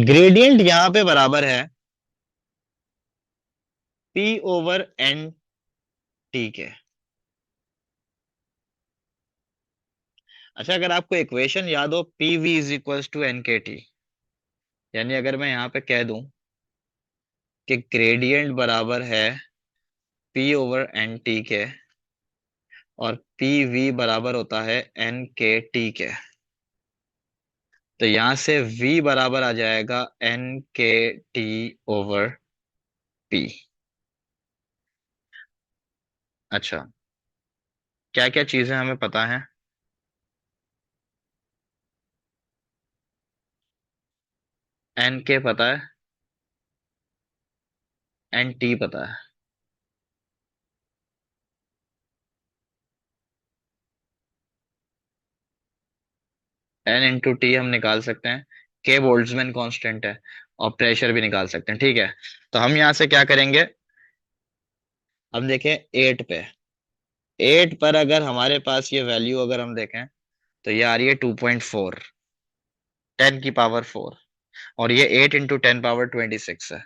ग्रेडियंट यहां पे बराबर है पी ओवर एन टी के. अच्छा, अगर आपको इक्वेशन याद हो P V is equal to N K T, यानी अगर मैं यहाँ पे कह दूं कि ग्रेडियंट बराबर है पी ओवर एन टी के और पी वी बराबर होता है एन के टी के, तो यहां से v बराबर आ जाएगा N K T over P. अच्छा, क्या क्या चीजें हमें पता है? एन के पता है, एन टी पता है. एन इंटू टी हम निकाल सकते हैं. के बोल्ट्जमैन कांस्टेंट है. और प्रेशर भी निकाल सकते हैं. ठीक है, तो हम यहां से क्या करेंगे? हम देखें एट पे. एट पर अगर हमारे पास ये वैल्यू अगर हम देखें तो ये आ रही है 2.4, 10 की पावर 4. और ये 8 इंटू 10 पावर 26 है.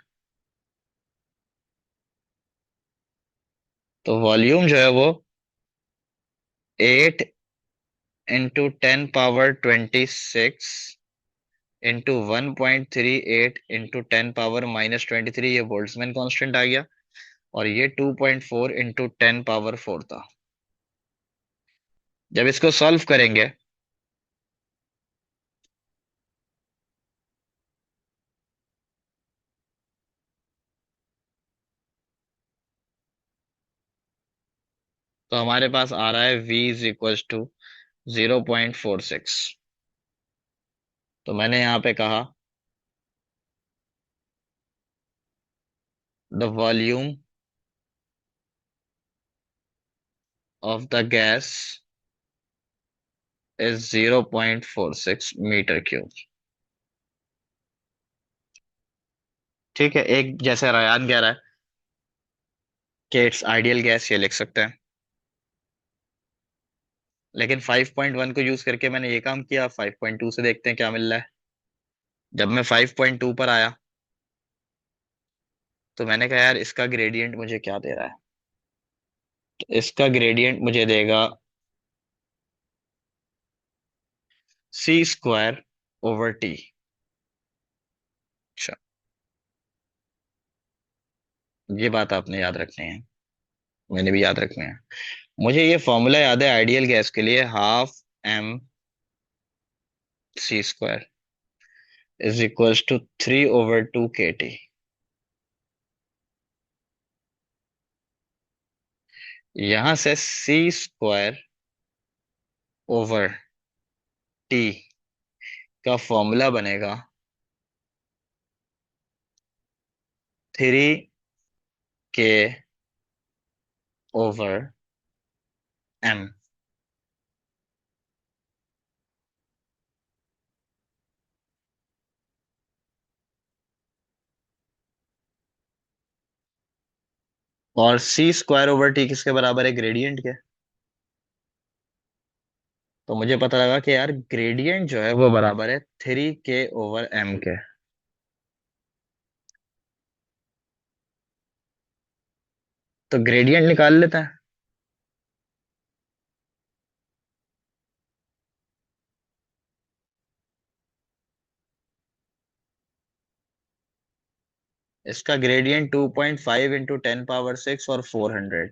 तो वॉल्यूम जो है वो 8 into 10 power 26 into 1.38 into 10 power -23, ये बोल्ट्जमैन कांस्टेंट आ गया. और ये 2.4 इंटू 10 पावर 4 था. जब इसको सॉल्व करेंगे तो हमारे पास आ रहा है v इज इक्वल टू 0.46. तो मैंने यहाँ पे कहा the volume of the gas is 0.46 metre cube. ठीक है, एक जैसे रयान कह रहा है कि इट्स आइडियल गैस, ये लिख सकते हैं. लेकिन 5.1 को यूज करके मैंने ये काम किया. 5.2 से देखते हैं क्या मिल रहा है. जब मैं 5.2 पर आया तो मैंने कहा यार इसका ग्रेडियंट मुझे क्या दे रहा है. तो इसका ग्रेडियंट मुझे देगा c² ओवर t. अच्छा, ये बात आपने याद रखनी है, मैंने भी याद रखनी है. मुझे ये फॉर्मूला याद है आइडियल गैस के लिए, ½ mc² is equal to 3/2 kT. यहां से c² ओवर t का फॉर्मूला बनेगा 3k/m. और c² ओवर t किसके बराबर है? ग्रेडियंट के. तो मुझे पता लगा कि यार ग्रेडियंट जो है वो बराबर है 3k/m के. तो ग्रेडियंट निकाल लेते हैं. इसका ग्रेडियंट 2.5 इंटू 10 पावर 6 और 400।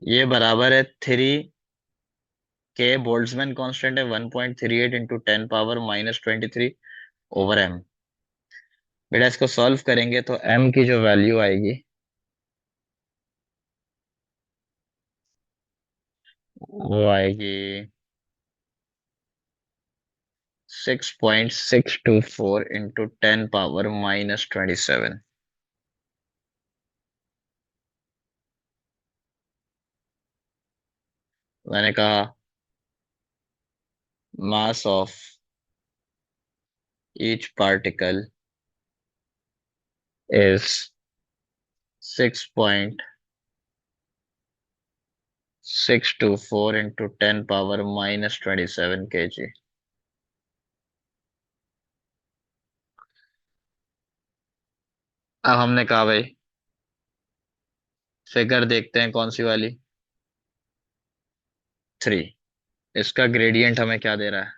ये बराबर है 3 के। बोल्ट्जमैन कांस्टेंट है 1.38 इंटू 10 पावर -23 ओवर एम। बेटा इसको सॉल्व करेंगे तो एम की जो वैल्यू आएगी वो आएगी 6.624 इंटू 10 पावर -27। मैंने कहा mass of each particle is 6.624 into 10 power -27 kg। अब हमने कहा भाई फिगर देखते हैं कौन सी वाली। 3। इसका ग्रेडियंट हमें क्या दे रहा है?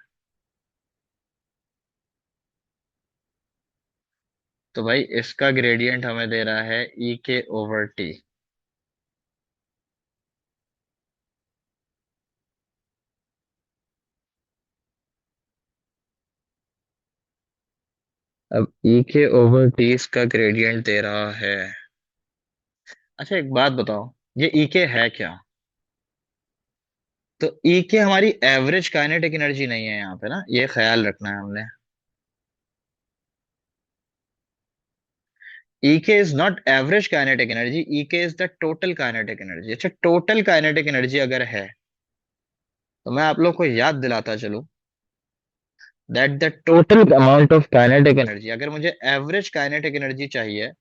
तो भाई इसका ग्रेडियंट हमें दे रहा है E k/T। अब E k/T इसका ग्रेडियंट दे रहा है। अच्छा एक बात बताओ, ये E k है क्या? तो E k हमारी एवरेज काइनेटिक एनर्जी नहीं है यहाँ पे ना, ये ख्याल रखना है हमने। E k is not average kinetic energy, E k is the total kinetic energy. अच्छा टोटल काइनेटिक एनर्जी अगर है तो मैं आप लोग को याद दिलाता चलूं that the total amount of kinetic energy, अगर मुझे एवरेज काइनेटिक एनर्जी चाहिए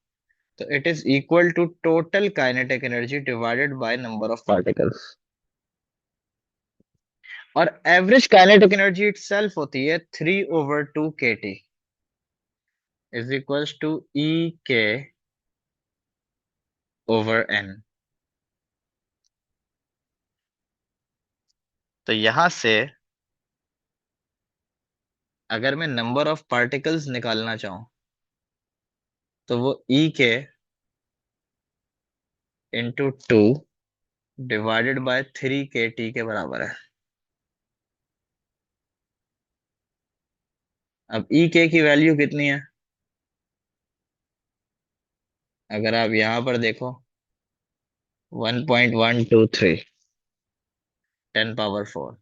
तो it is equal to total kinetic energy divided by number of particles. और एवरेज काइनेटिक एनर्जी इटसेल्फ होती है 3/2 kT is equals to E k/n। तो यहां से अगर मैं नंबर ऑफ पार्टिकल्स निकालना चाहूं तो वो E k/2 divided by 3 kT के बराबर है। अब E k की वैल्यू कितनी है? अगर आप यहां पर देखो 1.123 10 पावर 4।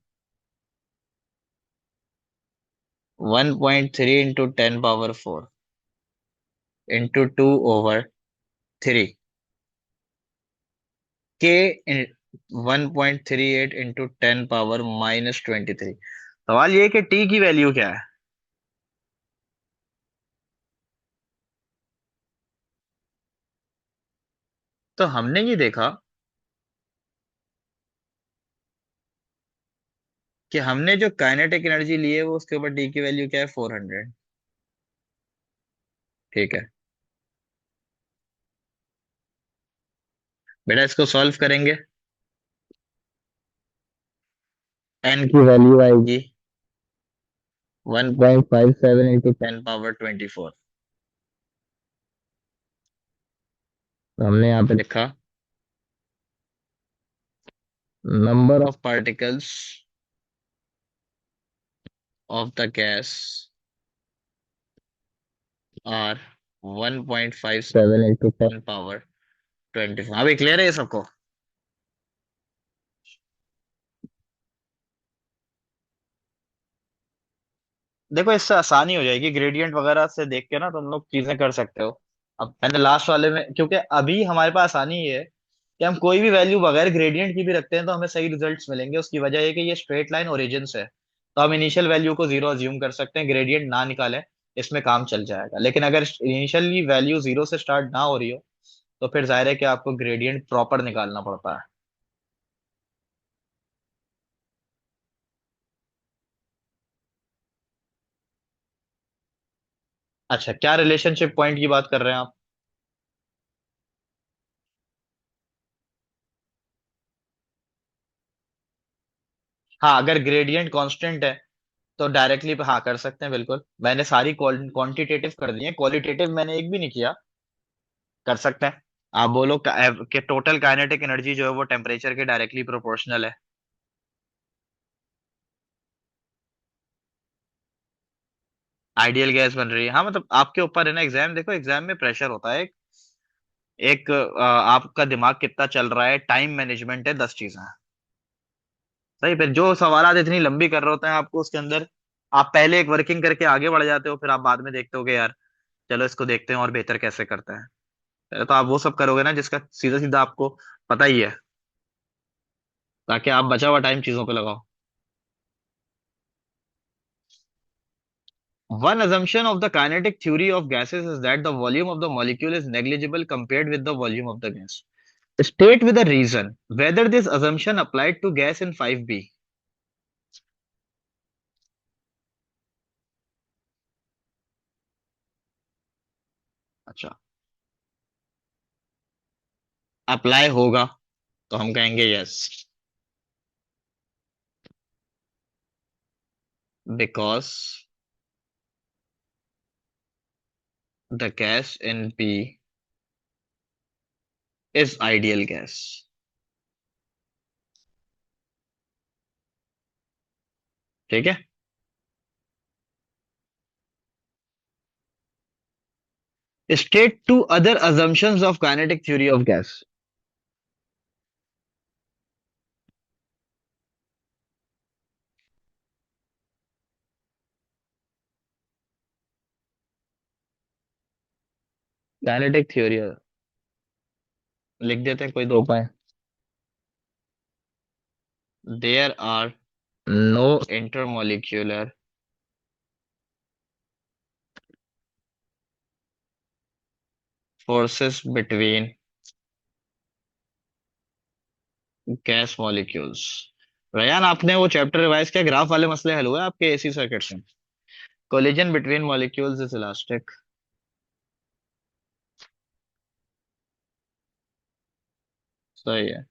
1.3 इंटू 10 पावर 4 इंटू 2/3 के 1.38 इंटू 10 पावर -23। सवाल ये है कि टी की वैल्यू क्या है? तो हमने ये देखा कि हमने जो काइनेटिक एनर्जी ली है वो उसके ऊपर टी की वैल्यू क्या है? 400। ठीक है बेटा, इसको सॉल्व करेंगे। एन की वैल्यू आएगी 1.57 इंटू 10 पावर 24। तो हमने यहाँ पे लिखा number of particles of the gas are 1.57 into 10 power 24। अभी क्लियर है ये सबको? देखो इससे आसानी हो जाएगी, ग्रेडियंट वगैरह से देख के ना तुम लोग चीजें कर सकते हो। अब मैंने लास्ट वाले में, क्योंकि अभी हमारे पास आसानी ये है कि हम कोई भी वैल्यू बगैर ग्रेडियंट की भी रखते हैं तो हमें सही रिजल्ट्स मिलेंगे। उसकी वजह है कि ये स्ट्रेट लाइन ओरिजिन से है, तो हम इनिशियल वैल्यू को जीरो अज्यूम कर सकते हैं, ग्रेडियंट ना निकालें, इसमें काम चल जाएगा। लेकिन अगर इनिशियली वैल्यू जीरो से स्टार्ट ना हो रही हो तो फिर जाहिर है कि आपको ग्रेडियंट प्रॉपर निकालना पड़ता है। अच्छा, क्या रिलेशनशिप पॉइंट की बात कर रहे हैं आप? हाँ, अगर ग्रेडियंट कांस्टेंट है तो डायरेक्टली हाँ कर सकते हैं, बिल्कुल। मैंने सारी क्वांटिटेटिव कर दी है, क्वालिटेटिव मैंने एक भी नहीं किया। कर सकते हैं। आप बोलो कि टोटल काइनेटिक एनर्जी जो है वो टेम्परेचर के डायरेक्टली प्रोपोर्शनल है। आइडियल गैस बन रही है, हाँ मतलब आपके ऊपर है ना। एग्जाम देखो, एग्जाम में प्रेशर होता है। एक आपका दिमाग कितना चल रहा है, टाइम मैनेजमेंट है, 10 चीजें हैं। सही। फिर जो सवाल इतनी लंबी कर रहे होते हैं आपको उसके अंदर, आप पहले एक वर्किंग करके आगे बढ़ जाते हो, फिर आप बाद में देखते हो कि यार चलो इसको देखते हैं और बेहतर कैसे करते हैं। पहले तो आप वो सब करोगे ना जिसका सीधा सीधा आपको पता ही है, ताकि आप बचा हुआ टाइम चीजों पे लगाओ। One assumption of the kinetic theory of gases is that the volume of the molecule is negligible compared with the volume of the gas. State with a reason whether this assumption applied to gas in 5b. अच्छा, apply होगा तो हम कहेंगे yes, because the gas in B is ideal gas. ठीक है। State two other assumptions of kinetic theory of gas. Kinetic theory लिख देते हैं, कोई दो उपाय। There are no intermolecular forces between gas molecules. Ryan, आपने वो चैप्टर रिवाइज किया? ग्राफ वाले मसले हल हुए आपके एसी सर्किट से? Collision between molecules is elastic. सही है।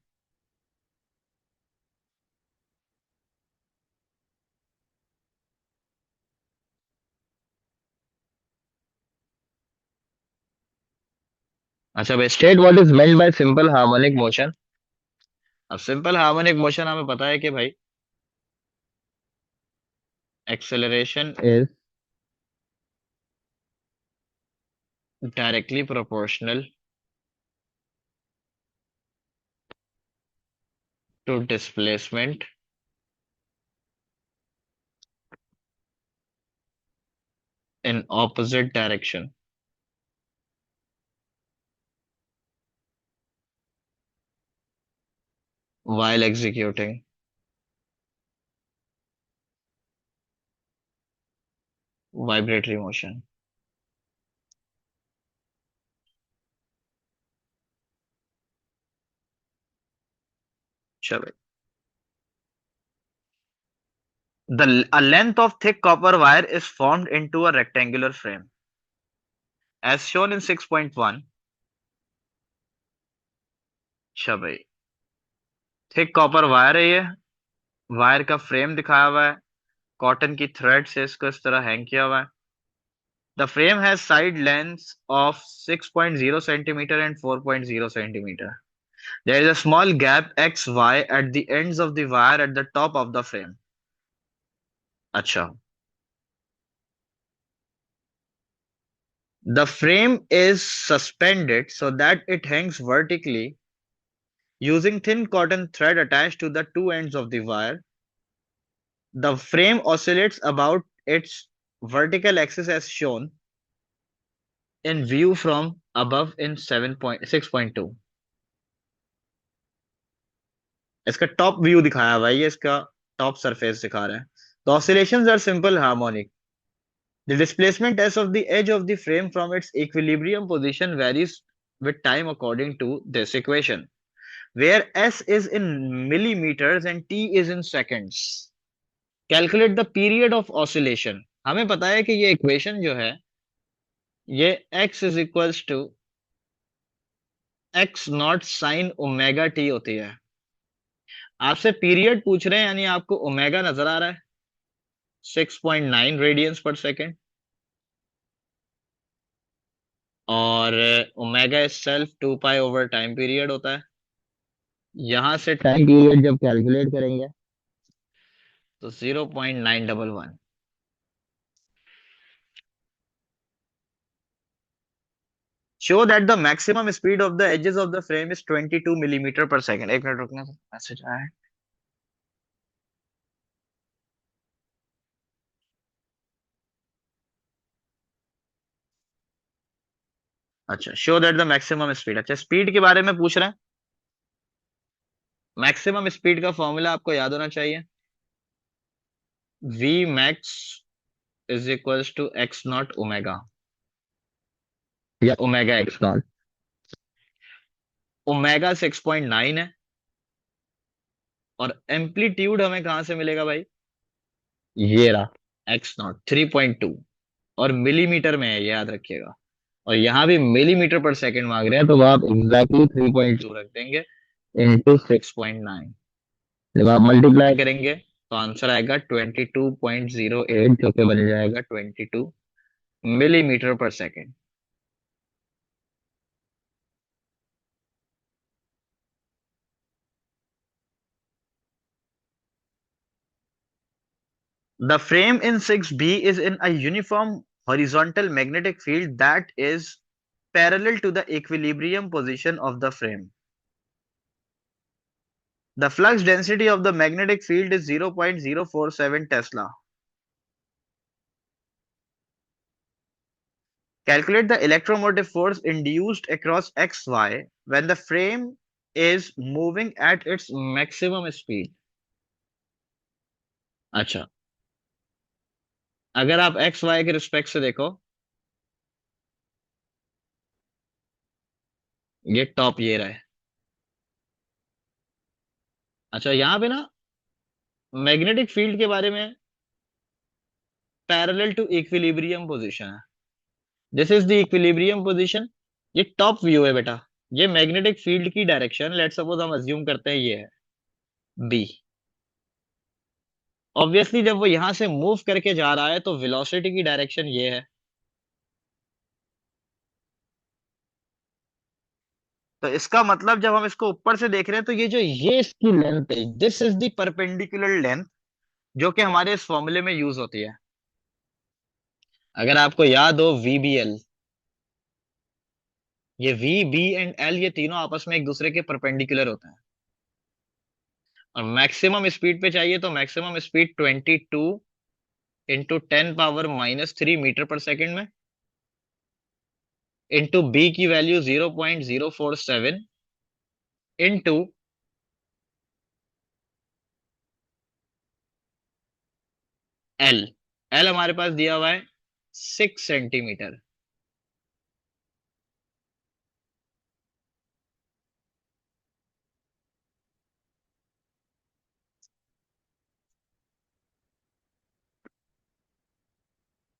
अच्छा भाई, state what is meant by simple harmonic motion. अब सिंपल हार्मोनिक मोशन हमें पता है कि भाई acceleration is directly proportional to displacement in opposite direction while executing vibratory motion। चलो, the a length of thick copper wire is formed into a rectangular frame as shown in 6.1। अच्छा भाई, thick copper wire है ये। Wire का frame दिखाया हुआ है, cotton की थ्रेड से इसको इस तरह हैंग किया हुआ है। The frame has side lengths of 6.0 centimeter and 4.0 centimeter. There is a small gap XY at the ends of the wire at the top of the frame। अच्छा, the frame is suspended so that it hangs vertically using thin cotton thread attached to the two ends of the wire. The frame oscillates about its vertical axis as shown in view from above in 7.6.2। इसका top view दिखाया हुआ है, ये इसका top surface दिखा रहा है। The oscillations are simple harmonic. The displacement s of the edge of the frame from its equilibrium position varies with time according to this equation, where s is in millimeters and t is in seconds. Calculate the period of oscillation। हमें पता है कि ये equation जो है ये x is equals to x not sine omega t होती है। आपसे पीरियड पूछ रहे हैं, यानी आपको ओमेगा नजर आ रहा है, 6.9 रेडियंस पर सेकेंड। और omega is self 2 pi over time period होता है। यहां से टाइम पीरियड जब कैलकुलेट करेंगे तो 0.911। Show that the maximum speed of the edges of the frame is 22 millimetre per second. एक मिनट रुकना, मैसेज आया है। अच्छा, show that the maximum speed, अच्छा स्पीड के बारे में पूछ रहे हैं। मैक्सिमम स्पीड का फॉर्मूला आपको याद होना चाहिए। V max is equals to x not omega, या ओमेगा एक्स नॉट। ओमेगा 6.9 है, और एम्पलीट्यूड हमें कहां से मिलेगा भाई? ये रहा, एक्स नॉट 3.2। और मिलीमीटर में है, ये याद रखिएगा। और यहाँ भी मिलीमीटर पर सेकंड मांग रहे हैं, तो आप एग्जैक्टली 3.2 रख देंगे इंटू 6.9। जब आप मल्टीप्लाई करेंगे तो आंसर आएगा 22.08, जो कि बन जाएगा 22 millimetre per second. The frame in 6B is in a uniform horizontal magnetic field that is parallel to the equilibrium position of the frame. The flux density of the magnetic field is 0.047 Tesla. Calculate the electromotive force induced across XY when the frame is moving at its maximum speed. अच्छा, अगर आप x Y के respect से देखो, ये top ये रहा है। अच्छा, यहां पे ना मैग्नेटिक फील्ड के बारे में पैरेलल टू इक्विलिब्रियम पोजीशन है। This is the equilibrium position. ये टॉप व्यू है बेटा। ये मैग्नेटिक फील्ड की डायरेक्शन, लेट सपोज हम अज्यूम करते हैं ये है बी। ऑब्वियसली जब वो यहां से मूव करके जा रहा है तो वेलोसिटी की डायरेक्शन ये है। तो इसका मतलब जब हम इसको ऊपर से देख रहे हैं तो ये इसकी लेंथ है, this is the perpendicular length, जो कि हमारे इस फॉर्मूले में यूज होती है। अगर आपको याद हो VBL, ये V B एंड L ये तीनों आपस में एक दूसरे के परपेंडिकुलर होते हैं। और मैक्सिमम स्पीड पे चाहिए तो maximum speed 22 into 10 power -3 metre per second में, इंटू बी की वैल्यू 0.047 इंटू एल। एल हमारे पास दिया हुआ है 6 सेंटीमीटर।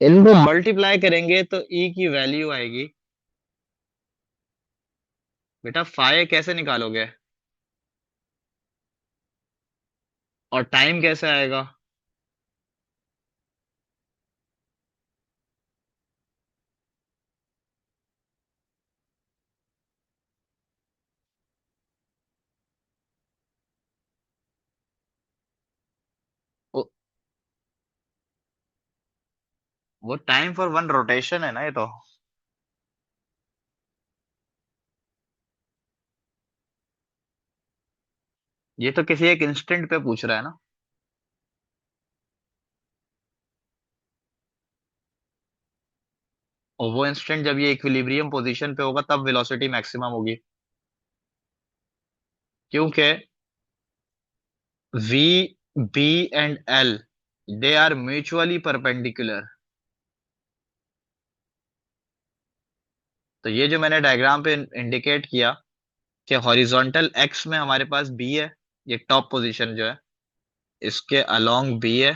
इनको मल्टीप्लाई करेंगे तो ई की वैल्यू आएगी बेटा, फाइ कैसे निकालोगे? और टाइम कैसे आएगा? वो वो टाइम फॉर वन रोटेशन है ना ये तो। ये तो किसी एक इंस्टेंट पे पूछ रहा है ना। और वो इंस्टेंट जब ये इक्विलिब्रियम पोजीशन पे होगा तब वेलोसिटी मैक्सिमम होगी, क्योंकि V B and L they are mutually perpendicular. तो ये जो मैंने डायग्राम पे इंडिकेट किया कि हॉरिजॉन्टल एक्स में हमारे पास B है, ये टॉप पोजीशन जो है इसके अलोंग B है।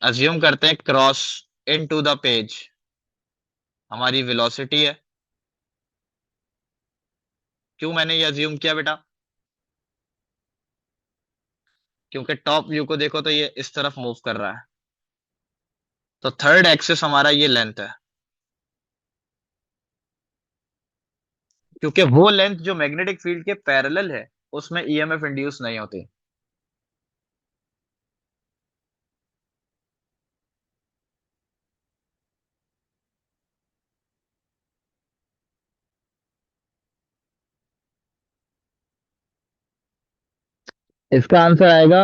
अज्यूम करते हैं cross into the page हमारी वेलोसिटी है। क्यों मैंने ये अज्यूम किया बेटा? क्योंकि टॉप व्यू को देखो तो ये इस तरफ मूव कर रहा है, तो थर्ड एक्सिस हमारा ये लेंथ है। क्योंकि वो लेंथ जो मैग्नेटिक फील्ड के पैरेलल है उसमें ईएमएफ इंड्यूस नहीं होती। इसका आंसर आएगा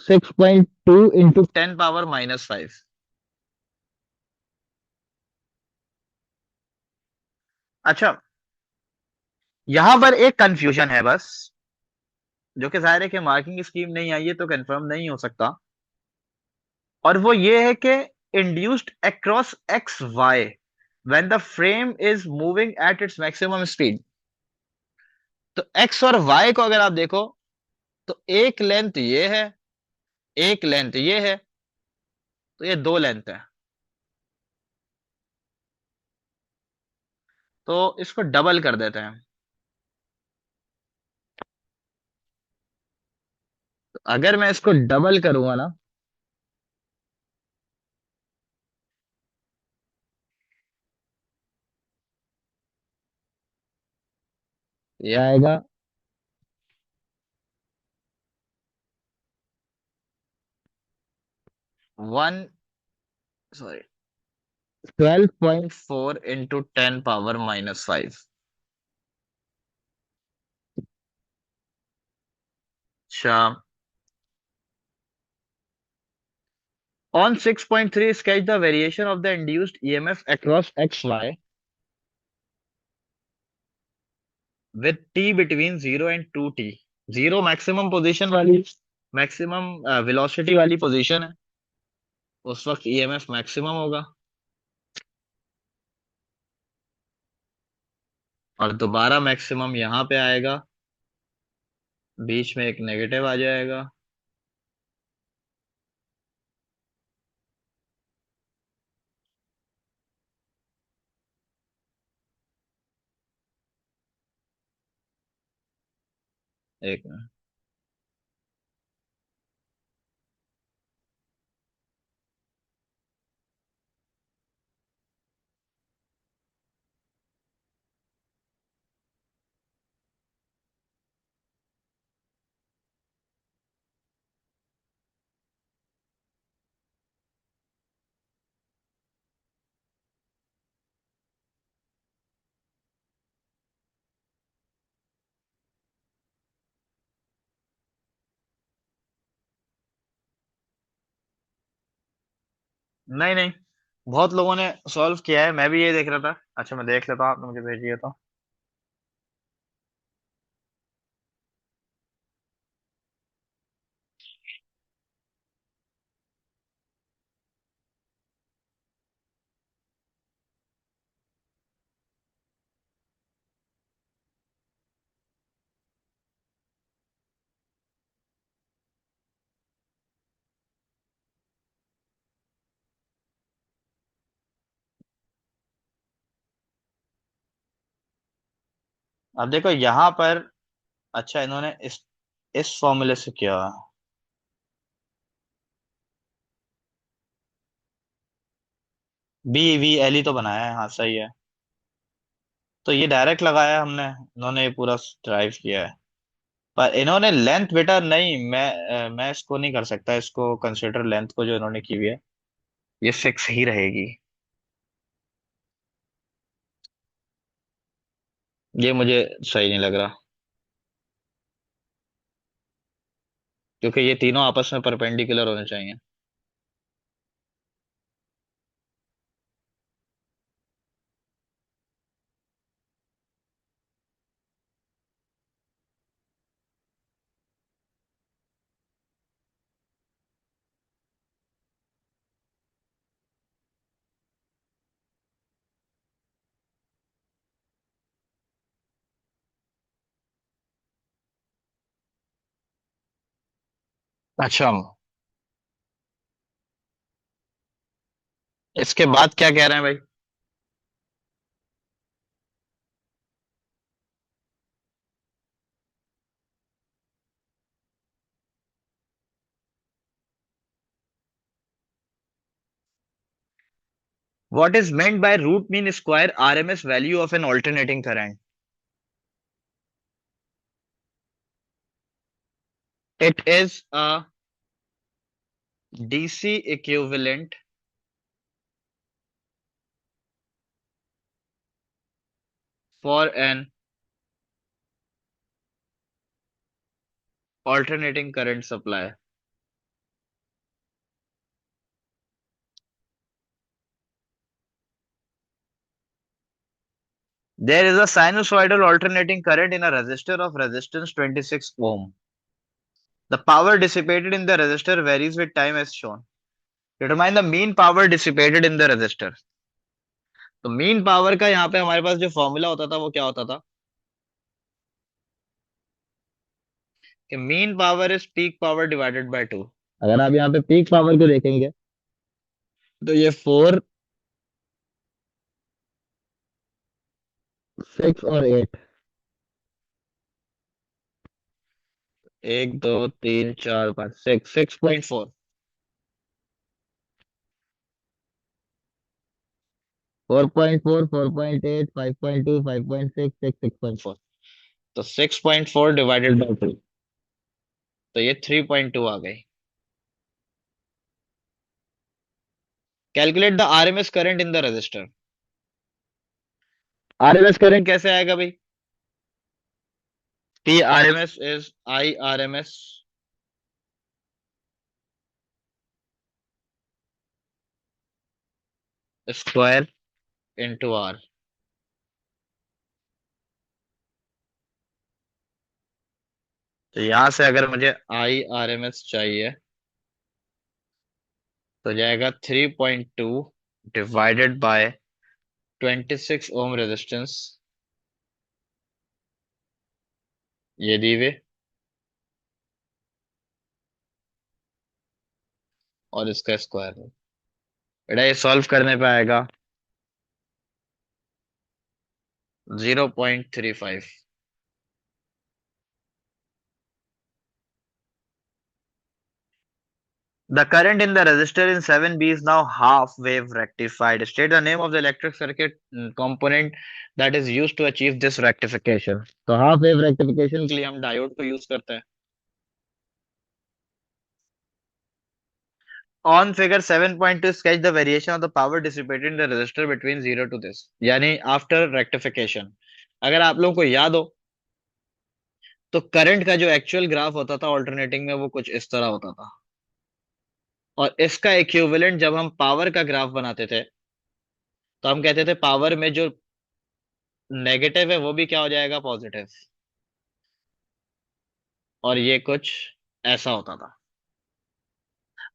6.2 × 10⁻⁵ अच्छा, यहां पर एक कंफ्यूजन है बस, जो कि जाहिर है कि मार्किंग स्कीम नहीं आई है तो कंफर्म नहीं हो सकता। और वो ये है कि induced across x y when the frame is moving at its maximum speed. तो एक्स और वाई को अगर आप देखो तो एक लेंथ ये है, एक लेंथ ये है, तो ये दो लेंथ है। तो इसको डबल कर देते हैं। तो अगर मैं इसको डबल करूंगा ना, ये आएगा 1 12.4 × 10⁻⁵ अच्छा, on 6.3 sketch the variation of the induced EMF across XY with t between 0 and 2t। 0 maximum position वाली, मैक्सिमम वेलोसिटी वाली पोजीशन है, उस वक्त ईएमएफ मैक्सिमम होगा। और दोबारा मैक्सिमम यहाँ पे आएगा, बीच में एक नेगेटिव आ जाएगा। एक मिनट। नहीं नहीं, बहुत लोगों ने सॉल्व किया है, मैं भी ये देख रहा था। अच्छा, मैं देख लेता हूँ, आपने मुझे भेजिए तो। अब देखो यहाँ पर, अच्छा इन्होंने इस फॉर्मूले से किया। बी वी एल ही तो बनाया है, हाँ सही है। तो ये डायरेक्ट लगाया हमने, इन्होंने ये पूरा ड्राइव किया है। पर इन्होंने लेंथ बेटा नहीं, मैं इसको नहीं कर सकता, इसको कंसिडर लेंथ को जो इन्होंने की हुई है, ये फिक्स ही रहेगी। ये मुझे सही नहीं लग रहा, क्योंकि ये तीनों आपस में परपेंडिकुलर होने चाहिए। अच्छा, इसके बाद क्या कह रहे हैं भाई? What is meant by root mean square RMS value of an alternating current? It is a DC equivalent for an alternating current supply. There is a sinusoidal alternating current in a resistor of resistance 26 ohm. The power dissipated in the resistor varies with time as shown. Determine the mean power dissipated in the resistor. तो mean power का यहाँ पे हमारे पास जो formula होता था वो क्या होता था कि mean power is peak power divided by two. अगर आप यहाँ पे पीक पावर को देखेंगे तो ये 4, 6 और 8, 1, 2, 3, 4, 5, 6, 6.4, 4.4, 4.8, 5.2, 5.6, 6.4। तो 6.4 डिवाइडेड बाय टू, तो ये 3.2 आ गई। Calculate the RMS current in the resistor. RMS current कैसे आएगा भाई? P RMS is I RMS square into R. तो यहां से अगर मुझे आई आरएमएस चाहिए तो जाएगा 3.2 डिवाइडेड बाय 26 ओम रेजिस्टेंस, ये दी हुए, और इसका स्क्वायर। बेटा ये सॉल्व करने पे आएगा 0.35। The current in the resistor in 7B is now half wave rectified. State the name of the electric circuit component that is used to achieve this rectification. तो हाफ वेव रेक्टिफिकेशन के लिए हम diode को use करते हैं। On figure 7.2 sketch the variation of the power dissipated in the resistor between 0 to this, यानी after rectification। अगर आप लोगों को याद हो तो करंट का जो एक्चुअल ग्राफ होता था ऑल्टरनेटिंग में वो कुछ इस तरह होता था, और इसका इक्विवेलेंट जब हम पावर का ग्राफ बनाते थे तो हम कहते थे पावर में जो नेगेटिव है वो भी क्या हो जाएगा, पॉजिटिव। और ये कुछ ऐसा होता था।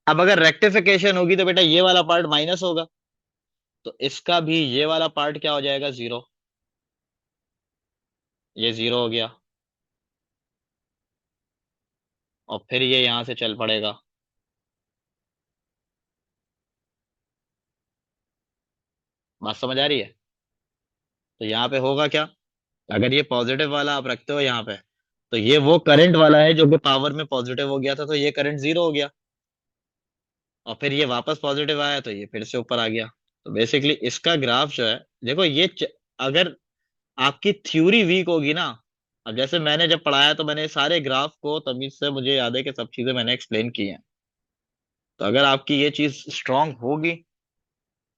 अब अगर रेक्टिफिकेशन होगी तो बेटा ये वाला पार्ट माइनस होगा, तो इसका भी ये वाला पार्ट क्या हो जाएगा, जीरो। ये जीरो हो गया, और फिर ये यहां से चल पड़ेगा। बात समझ आ रही है? तो यहाँ पे होगा क्या, अगर ये पॉजिटिव वाला आप रखते हो यहाँ पे, तो ये वो करंट वाला है जो कि पावर में पॉजिटिव हो गया था, तो ये करंट जीरो हो गया। और फिर ये वापस पॉजिटिव आया तो ये फिर से ऊपर आ गया। तो बेसिकली इसका ग्राफ जो है, देखो अगर आपकी थ्योरी वीक होगी ना, अब जैसे मैंने जब पढ़ाया तो मैंने सारे ग्राफ को तमीज से, मुझे याद है कि सब चीजें मैंने एक्सप्लेन की हैं। तो अगर आपकी ये चीज स्ट्रांग होगी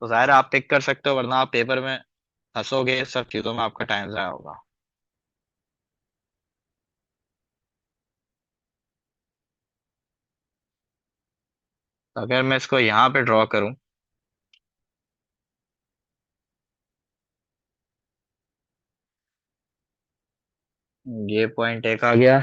तो जाहिर है आप पिक कर सकते हो, वरना आप पेपर में फंसोगे, सब चीजों में आपका टाइम जाया होगा। तो अगर मैं इसको यहाँ पे ड्रॉ करूं, ये पॉइंट एक आ गया,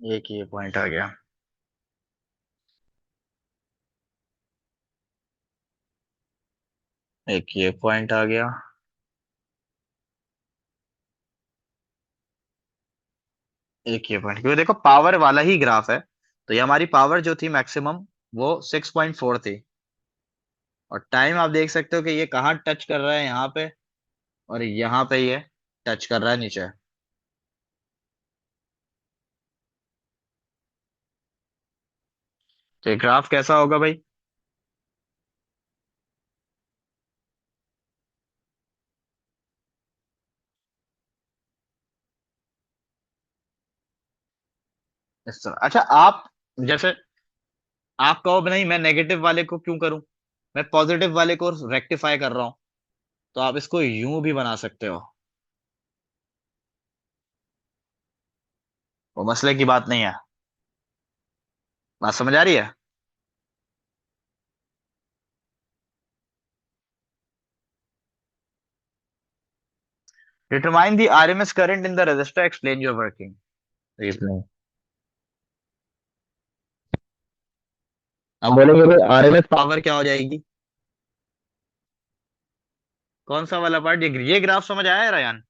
एक ये पॉइंट आ गया, एक ये पॉइंट आ गया, एक ये पॉइंट, क्योंकि देखो पावर वाला ही ग्राफ है, तो ये हमारी पावर जो थी मैक्सिमम वो 6.4 थी। और टाइम आप देख सकते हो कि ये कहाँ टच कर रहा है, यहाँ पे, और यहाँ पे ये टच कर रहा है नीचे। तो ये ग्राफ कैसा होगा भाई? इस तरह। अच्छा आप, जैसे आप कहो नहीं मैं नेगेटिव वाले को क्यों करूं, मैं पॉजिटिव वाले को रेक्टिफाई कर रहा हूं, तो आप इसको यूं भी बना सकते हो। वो मसले की बात नहीं है। बात समझ आ रही है? Determine the RMS current in the register, explain your working. Reasoning. हम बोलेंगे आरएमएस पावर क्या हो जाएगी? कौन सा वाला पार्ट? ये ग्राफ समझ आया है रयान?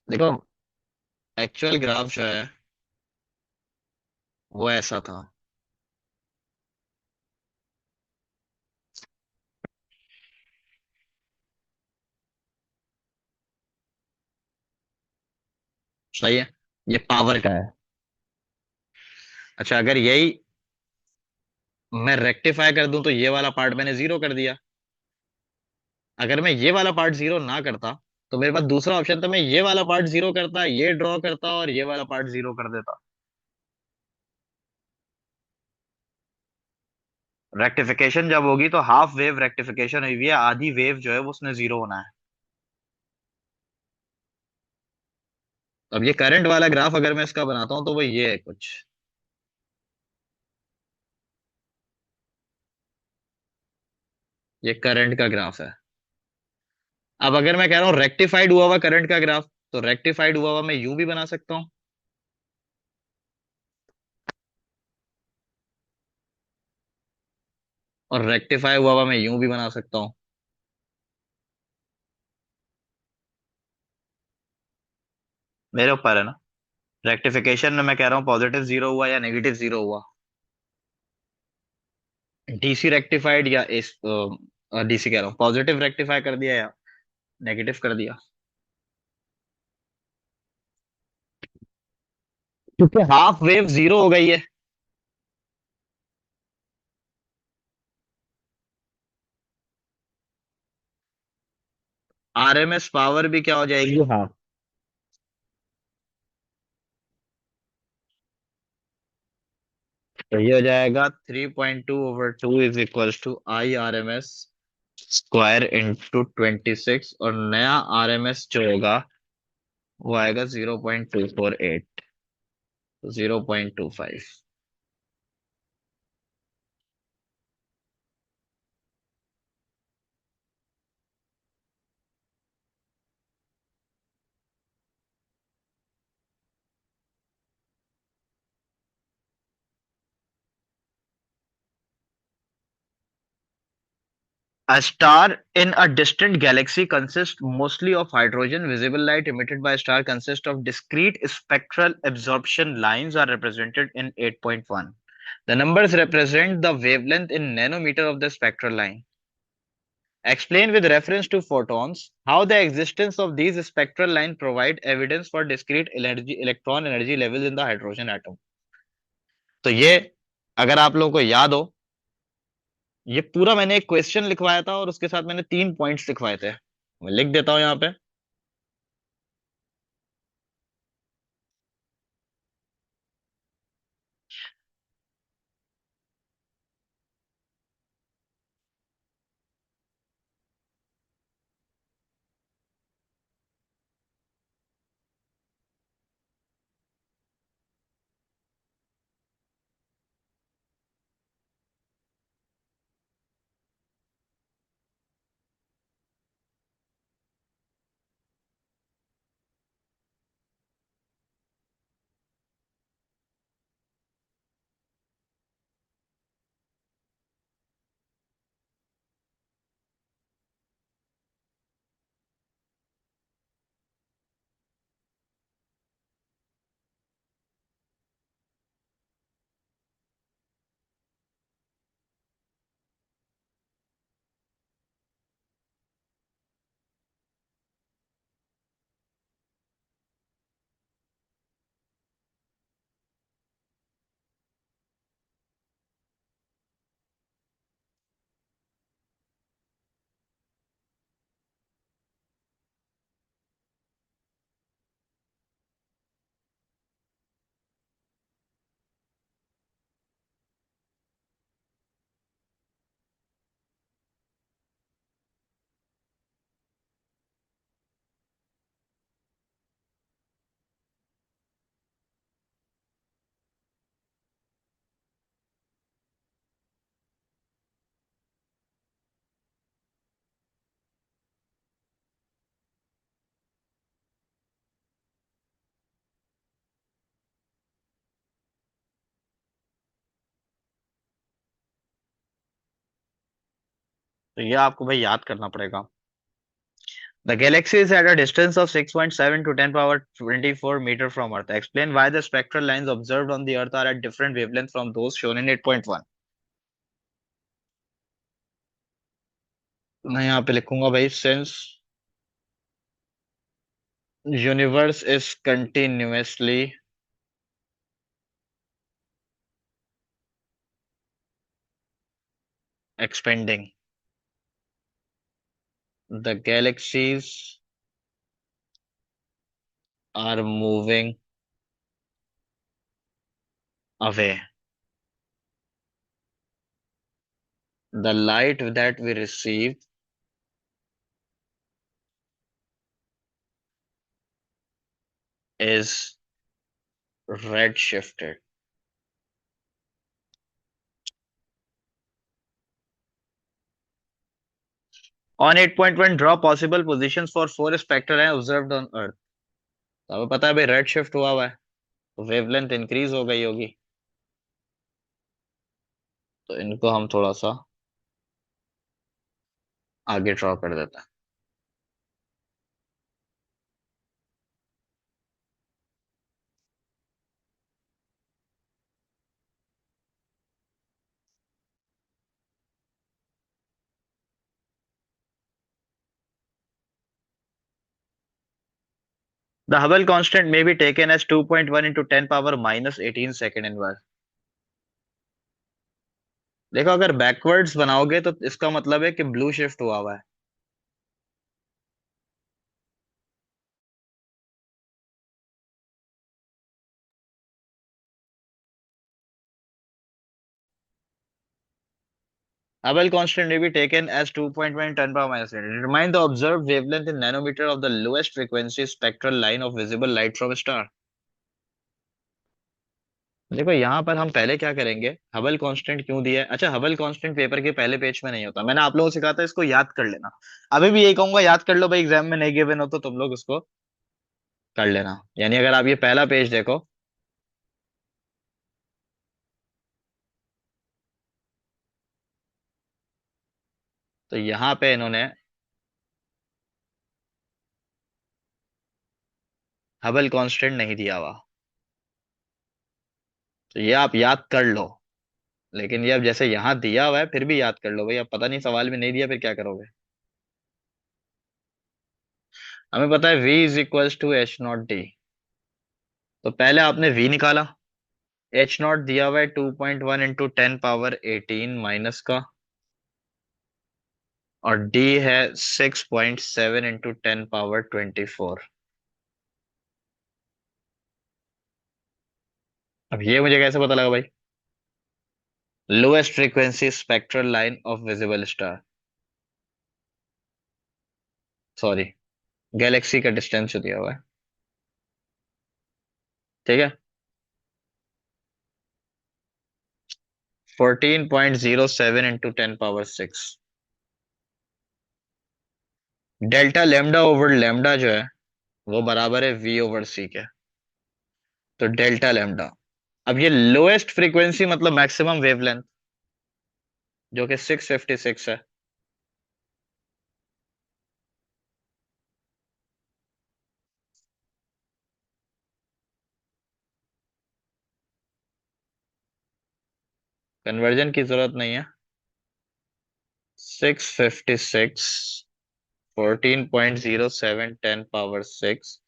देखो एक्चुअल ग्राफ जो है वो ऐसा था। सही है, ये पावर का है। अच्छा अगर यही मैं रेक्टिफाई कर दूं तो ये वाला पार्ट मैंने जीरो कर दिया। अगर मैं ये वाला पार्ट जीरो ना करता तो मेरे पास दूसरा ऑप्शन था, मैं ये वाला पार्ट जीरो करता, ये ड्रॉ करता और ये वाला पार्ट जीरो कर देता। रेक्टिफिकेशन जब होगी तो हाफ वेव रेक्टिफिकेशन हुई हुई है, आधी वेव जो है वो उसने जीरो होना है। अब ये करंट वाला ग्राफ अगर मैं इसका बनाता हूं तो वो ये है कुछ। ये करंट का ग्राफ है। अब अगर मैं कह रहा हूँ रेक्टिफाइड हुआ हुआ करंट का ग्राफ, तो रेक्टिफाइड हुआ हुआ मैं यूं भी बना सकता हूँ, और रेक्टिफाई हुआ हुआ मैं यूं भी बना सकता हूँ। मेरे ऊपर है ना। रेक्टिफिकेशन में मैं कह रहा हूँ पॉजिटिव जीरो हुआ या नेगेटिव जीरो हुआ, डीसी रेक्टिफाइड या एस, डीसी कह रहा हूँ, पॉजिटिव रेक्टिफाई कर दिया या नेगेटिव कर दिया। क्योंकि हाफ वेव जीरो हो गई है। आरएमएस पावर भी क्या हो जाएगी? हाँ। तो ये हो जाएगा 3.2/2 is equals to I R M S square into 26, और नया आरएमएस जो होगा वो आएगा 0.248, 0.25। A star in a distant galaxy consists mostly of hydrogen. Visible light emitted by a star consists of discrete spectral absorption lines are represented in 8.1. The numbers represent the wavelength in nanometer of the spectral line. Explain with reference to photons how the existence of these spectral lines provide evidence for discrete energy, electron energy levels in the hydrogen atom. तो ये अगर आप लोगों को याद हो, ये पूरा मैंने एक क्वेश्चन लिखवाया था और उसके साथ मैंने 3 पॉइंट्स लिखवाए थे। मैं लिख देता हूं यहाँ पे। तो ये आपको भाई याद करना पड़ेगा। The galaxy is at a distance of 6.7 to 10 power 24 meter from Earth. Explain why the spectral lines observed on the Earth are at different wavelengths from those shown in 8.1. मैं यहाँ पे लिखूंगा भाई, since universe is continuously expanding, the galaxies are moving away. The light that we receive is redshifted. On 8.1, draw possible positions for four spectra observed on Earth. तो हमें पता है भाई रेड शिफ्ट हुआ है, तो वेवलेंथ इंक्रीज हो गई होगी। तो इनको हम थोड़ा सा आगे ड्रॉ कर देते हैं। The Hubble constant may be taken as 2.1 into 10 power minus 18 second inverse. देखो अगर बैकवर्ड्स बनाओगे तो इसका मतलब है कि ब्लू शिफ्ट हुआ है। Hubble constant may be taken as 2.1 10 power minus 18. Determine the observed wavelength in nanometer of the lowest frequency spectral line of visible light from a star. देखो यहाँ पर हम पहले क्या करेंगे, हबल कांस्टेंट क्यों दिया है। अच्छा, हबल कांस्टेंट पेपर के पहले पेज में नहीं होता, मैंने आप लोगों से कहा था इसको याद कर लेना। अभी भी यही कहूंगा, याद कर लो भाई, एग्जाम में नहीं गिवन हो तो तुम लोग इसको कर लेना। यानी अगर आप ये पहला पेज देखो, तो यहाँ पे इन्होंने हबल कांस्टेंट नहीं दिया हुआ, तो ये आप याद कर लो। लेकिन ये अब जैसे यहाँ दिया हुआ है फिर भी याद कर लो भाई, अब पता नहीं सवाल में नहीं दिया फिर क्या करोगे। हमें पता है v is equals to h not d. तो पहले आपने v निकाला, एच नॉट दिया हुआ है 2.1 इंटू 10 पावर 18 माइनस का, और डी है 6.7 इंटू 10 पावर 24। अब ये मुझे कैसे पता लगा भाई, lowest frequency spectral line of visible star, sorry Galaxy का डिस्टेंस जो दिया हुआ है, ठीक है। 14.07 into 10 power 6। Delta lambda over lambda जो है वो बराबर है वी ओवर सी के। तो डेल्टा लेमडा, अब ये लोएस्ट फ्रीक्वेंसी मतलब मैक्सिमम वेवलेंथ जो कि 656 है। कन्वर्जन की जरूरत नहीं है। 656, 14.07 10 पावर 6,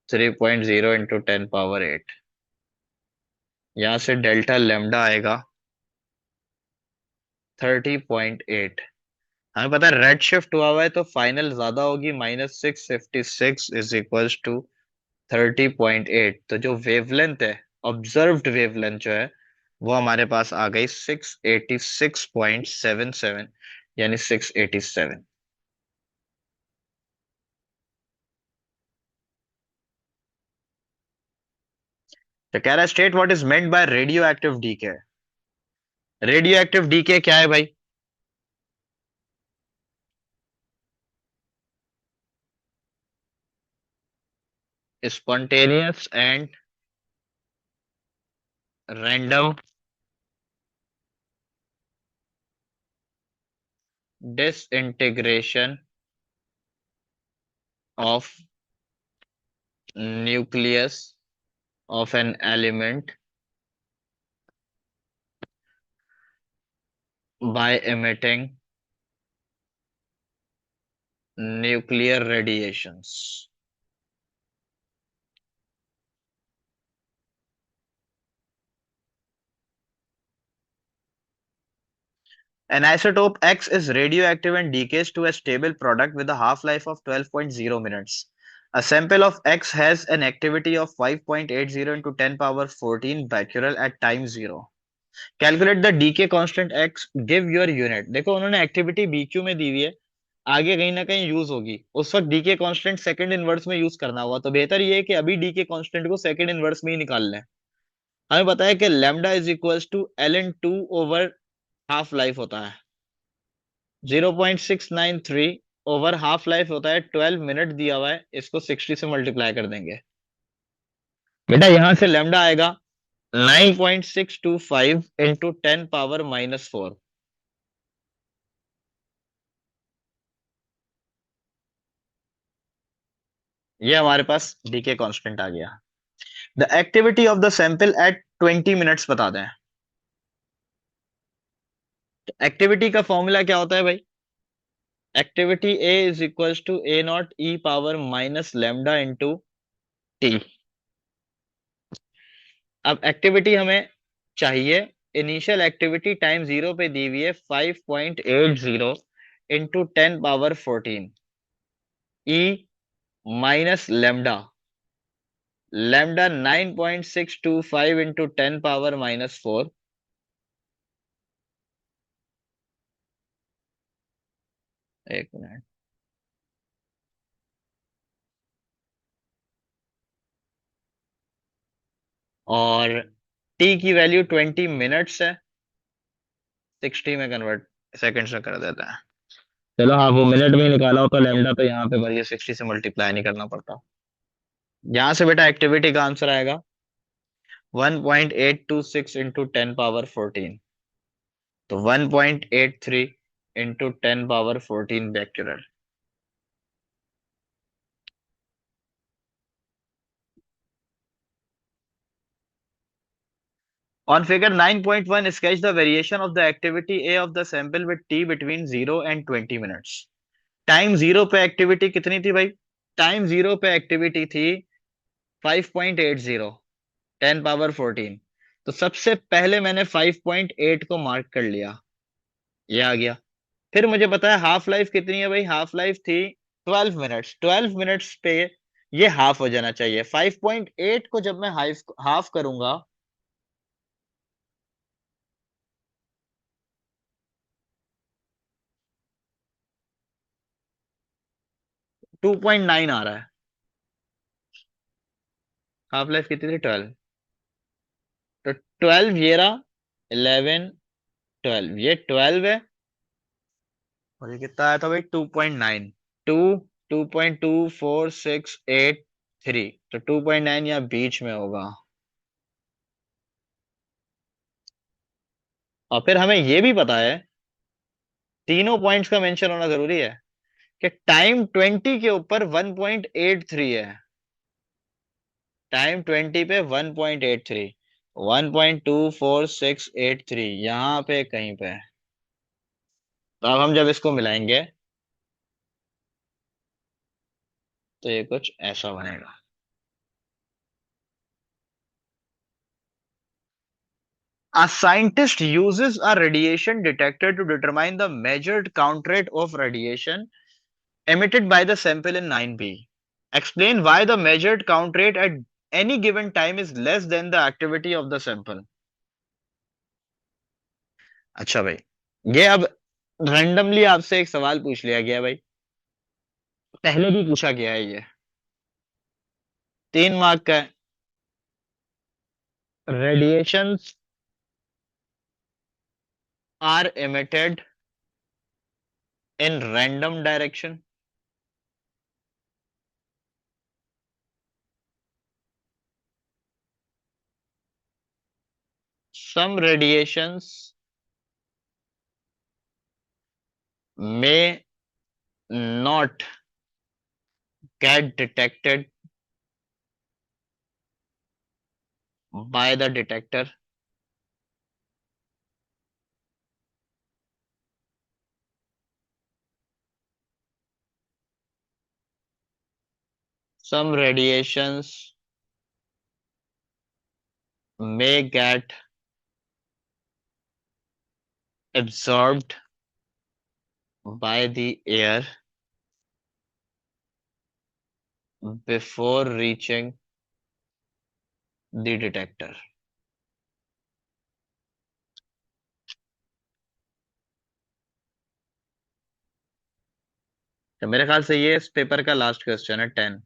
3.0 इंटू 10 पावर 8। यहां से डेल्टा लेमडा आएगा 30.8। हमें पता है रेड शिफ्ट हुआ है तो फाइनल ज्यादा होगी, -656 इज इक्वल्स टू 30.8। तो जो वेवलेंथ है, ऑब्जर्व्ड वेवलेंथ जो है वो हमारे पास आ गई 686.77, यानी 687। तो कह रहा है state what is meant by radioactive decay. Radioactive decay क्या है भाई, spontaneous and random disintegration of nucleus of an element by emitting nuclear radiations. An isotope X is radioactive and decays to a stable product with a half-life of 12.0 minutes. A sample of X has an activity of 5.80 into 10 power 14 becquerel at time 0. Calculate the decay constant X, give your unit. देखो उन्होंने activity BQ में दी हुई है, आगे कहीं ना कहीं use होगी, उस वक्त डीके कांस्टेंट सेकंड इनवर्स में यूज करना हुआ, तो बेहतर ये है कि अभी डीके कांस्टेंट को सेकंड इनवर्स में ही निकाल लें। हमें पता है कि lambda is equals to ln 2 over half life होता है 0.693 ओवर हाफ लाइफ होता है 12 मिनट दिया हुआ है, इसको 60 से मल्टीप्लाई कर देंगे। बेटा यहां से लैम्डा आएगा 9.625 इंटू 10 पावर -4। ये हमारे पास डीके कांस्टेंट आ गया। The activity of the sample at 20 minutes बता दें। एक्टिविटी का फॉर्मूला क्या होता है भाई? Activity A is equals to A not e power minus lambda into t. अब एक्टिविटी हमें चाहिए, इनिशियल एक्टिविटी टाइम 0 पे दी हुई है 5.80 into 10 power 14 e minus lambda, lambda 9.625 into 10 power -4। एक मिनट। और टी की वैल्यू 20 मिनट्स है, 60 में कन्वर्ट सेकंड्स में कर देता है। चलो हाँ, वो मिनट में ही निकाला हो तो लैम्डा तो यहाँ पे भरिए 60 से मल्टीप्लाई नहीं करना पड़ता। यहाँ से बेटा एक्टिविटी का आंसर आएगा 1.826 इंटू 10 पावर 14, तो 1.83 into 10 power 14 Becquerel. On figure 9.1, sketch the variation of the activity A of the sample with t between 0 and 20 minutes. Time 0 पे एक्टिविटी कितनी थी भाई? टाइम 0 पे एक्टिविटी थी 5.80, 10 पावर 14। तो सबसे पहले मैंने 5.8 को मार्क कर लिया, ये आ गया। फिर मुझे पता है हाफ लाइफ कितनी है भाई, हाफ लाइफ थी 12 मिनट्स, 12 मिनट्स पे ये हाफ हो जाना चाहिए। 5.8 को जब मैं हाफ हाफ करूंगा, 2.9 आ रहा है। हाफ लाइफ कितनी थी? 12। तो 12 ये रहा, 11, 12 ये 12 है, और ये कितना आया था भाई? 2.9। टू 2.24683, तो 2.9 यहाँ बीच में होगा। और फिर हमें ये भी पता है, तीनों पॉइंट्स का मेंशन होना जरूरी है, कि टाइम 20 के ऊपर 1.83 है। टाइम 20 पे 1.83, 1.24683 यहाँ पे कहीं पे है। तो अब हम जब इसको मिलाएंगे तो ये कुछ ऐसा बनेगा। A scientist uses a radiation detector to determine the measured count rate of radiation emitted by the sample in 9b. Explain why the measured count rate at any given time is less than the activity of the sample. अच्छा भाई, ये अब randomly आपसे एक सवाल पूछ लिया गया भाई, पहले भी पूछा गया है ये, 3 मार्क का है। Radiations are emitted in random direction. Some radiations may not get detected by the detector. Some radiations may get absorbed by the air before reaching the detector. तो मेरे ख्याल से ये इस पेपर का लास्ट क्वेश्चन है 10।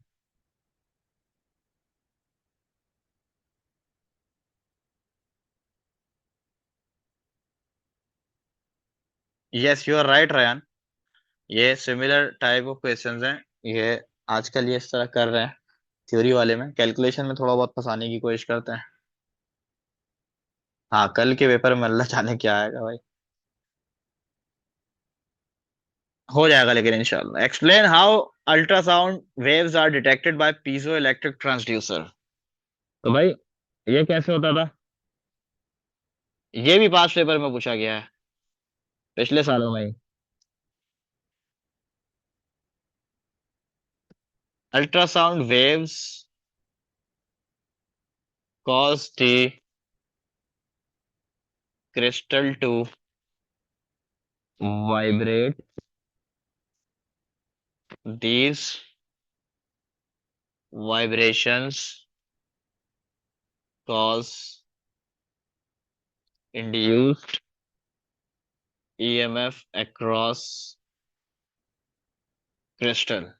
Yes you are right Ryan. ये similar type of questions हैं। ये आजकल ये इस तरह कर रहे हैं। थ्योरी वाले में कैलकुलेशन में थोड़ा बहुत फंसाने की कोशिश करते हैं। हाँ, कल के पेपर में अल्लाह जाने क्या आएगा भाई। हो जाएगा लेकिन इंशाल्लाह। Explain how ultrasound waves are detected by piezoelectric transducer. तो भाई ये कैसे होता था? ये भी पास पेपर में पूछा गया है, पिछले सालों में ही। Ultrasound waves cause the crystal to vibrate. These vibrations cause induced EMF across crystal.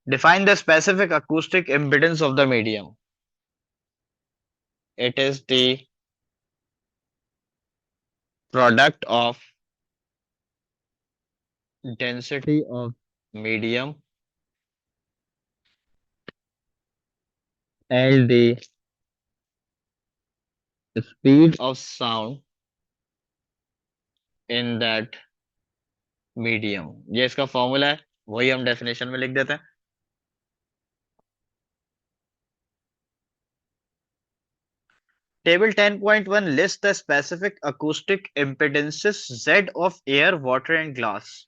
Define the specific acoustic impedance of the medium. It is the product of density of medium and the speed of sound in that medium। ये इसका formula है, वही हम definition में लिख देते हैं। Table 10.1 lists the specific acoustic impedances Z of air, water, and glass.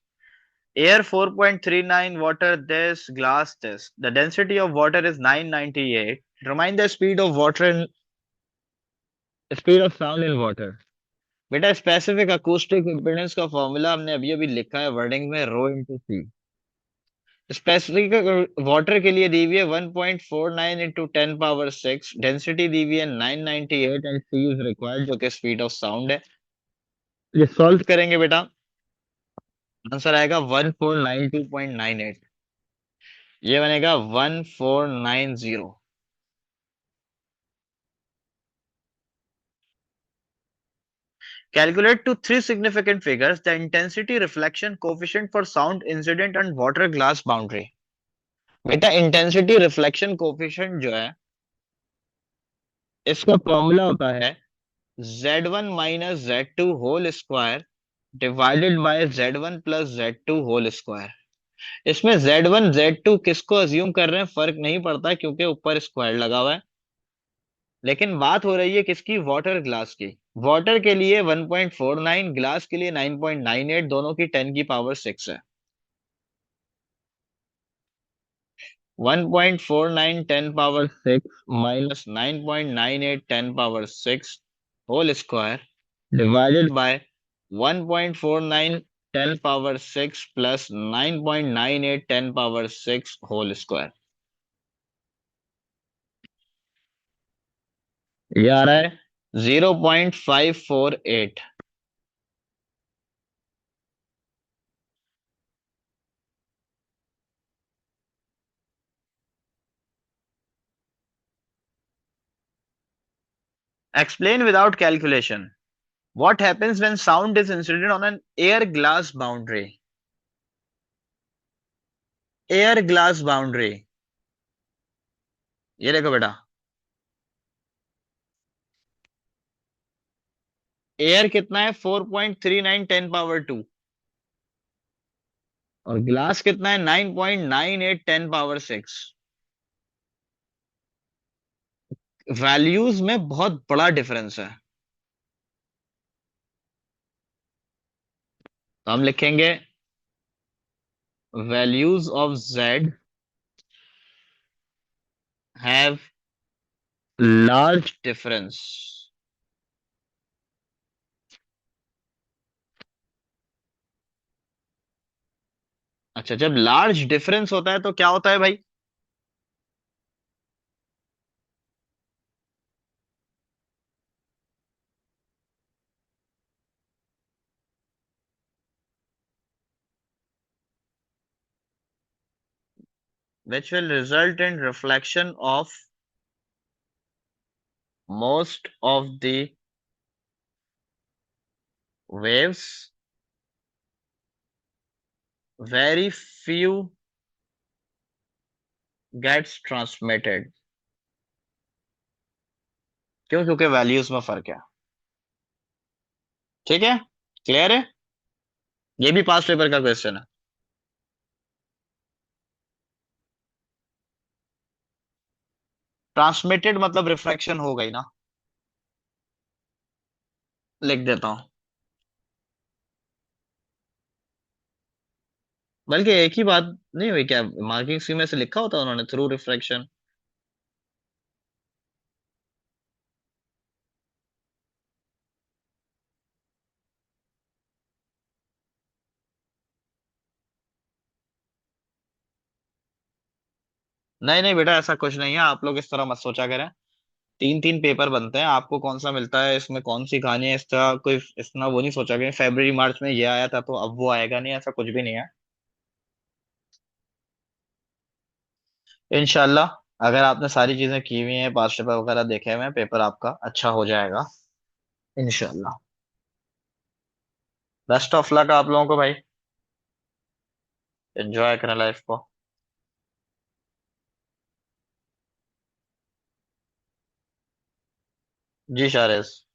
Air 4.39, water this, glass this. The density of water is 998. Determine the speed of water and speed of sound in water। बेटा specific acoustic impedance का formula हमने अभी अभी लिखा है wording में, rho into सी। Specific water के लिए दी हुई है 1.49 इंटू 10 पावर 6, डेंसिटी दी हुई है 998 एंड सी इज रिक्वायर्ड जो कि स्पीड ऑफ साउंड है। ये सॉल्व करेंगे बेटा, आंसर आएगा 1492.98। ये बनेगा 1490। Calculate to three significant figures the intensity reflection coefficient for sound incident and water glass boundary। बेटा इंटेंसिटी रिफ्लेक्शन कोफिशिएंट जो है, इसका फॉर्मूला होता है Z1 minus Z2 whole square divided by Z1 plus Z2 whole square. इसमें Z1 Z2 किसको assume कर रहे हैं फर्क नहीं पड़ता क्योंकि ऊपर स्क्वायर लगा हुआ है, लेकिन बात हो रही है किसकी? वाटर ग्लास की। वाटर के लिए 1.49, ग्लास के लिए 9.98, दोनों की 10 की पावर 6 है। 1.49 10 power 6 minus 9.98 10 power 6 whole square divided by 1.49 10 power 6 plus 9.98 10 power 6 whole square. ये आ रहा है 0.548। Explain without calculation what happens when sound is incident on an air glass boundary। Air glass boundary, ये देखो बेटा, एयर कितना है? 4.39 10 पावर 2। और ग्लास कितना है? 9.98 10 पावर 6। वैल्यूज में बहुत बड़ा डिफरेंस है। तो हम लिखेंगे values of Z have large difference. अच्छा, जब लार्ज डिफरेंस होता है तो क्या होता है भाई? Which will result in reflection of most of the waves, very few gets transmitted. क्यों? क्योंकि वैल्यूज में फर्क है। ठीक है, क्लियर है? ये भी पास्ट पेपर का क्वेश्चन है। ट्रांसमिटेड मतलब रिफ्रैक्शन हो गई ना। लिख देता हूं। बल्कि एक ही बात नहीं हुई क्या? मार्किंग स्कीम में से लिखा होता उन्होंने थ्रू रिफ्रैक्शन। नहीं नहीं बेटा, ऐसा कुछ नहीं है, आप लोग इस तरह मत सोचा करें। तीन तीन पेपर बनते हैं, आपको कौन सा मिलता है, इसमें कौन सी कहानी है, इस तरह कोई इतना वो नहीं सोचा करें फरवरी मार्च में ये आया था तो अब वो आएगा नहीं, ऐसा कुछ भी नहीं है। इंशाल्लाह, अगर आपने सारी चीजें की हुई हैं, पास पेपर वगैरह देखे हुए हैं, पेपर आपका अच्छा हो जाएगा इंशाल्लाह। बेस्ट ऑफ लक आप लोगों को भाई। एंजॉय करें लाइफ को। जी शारेस।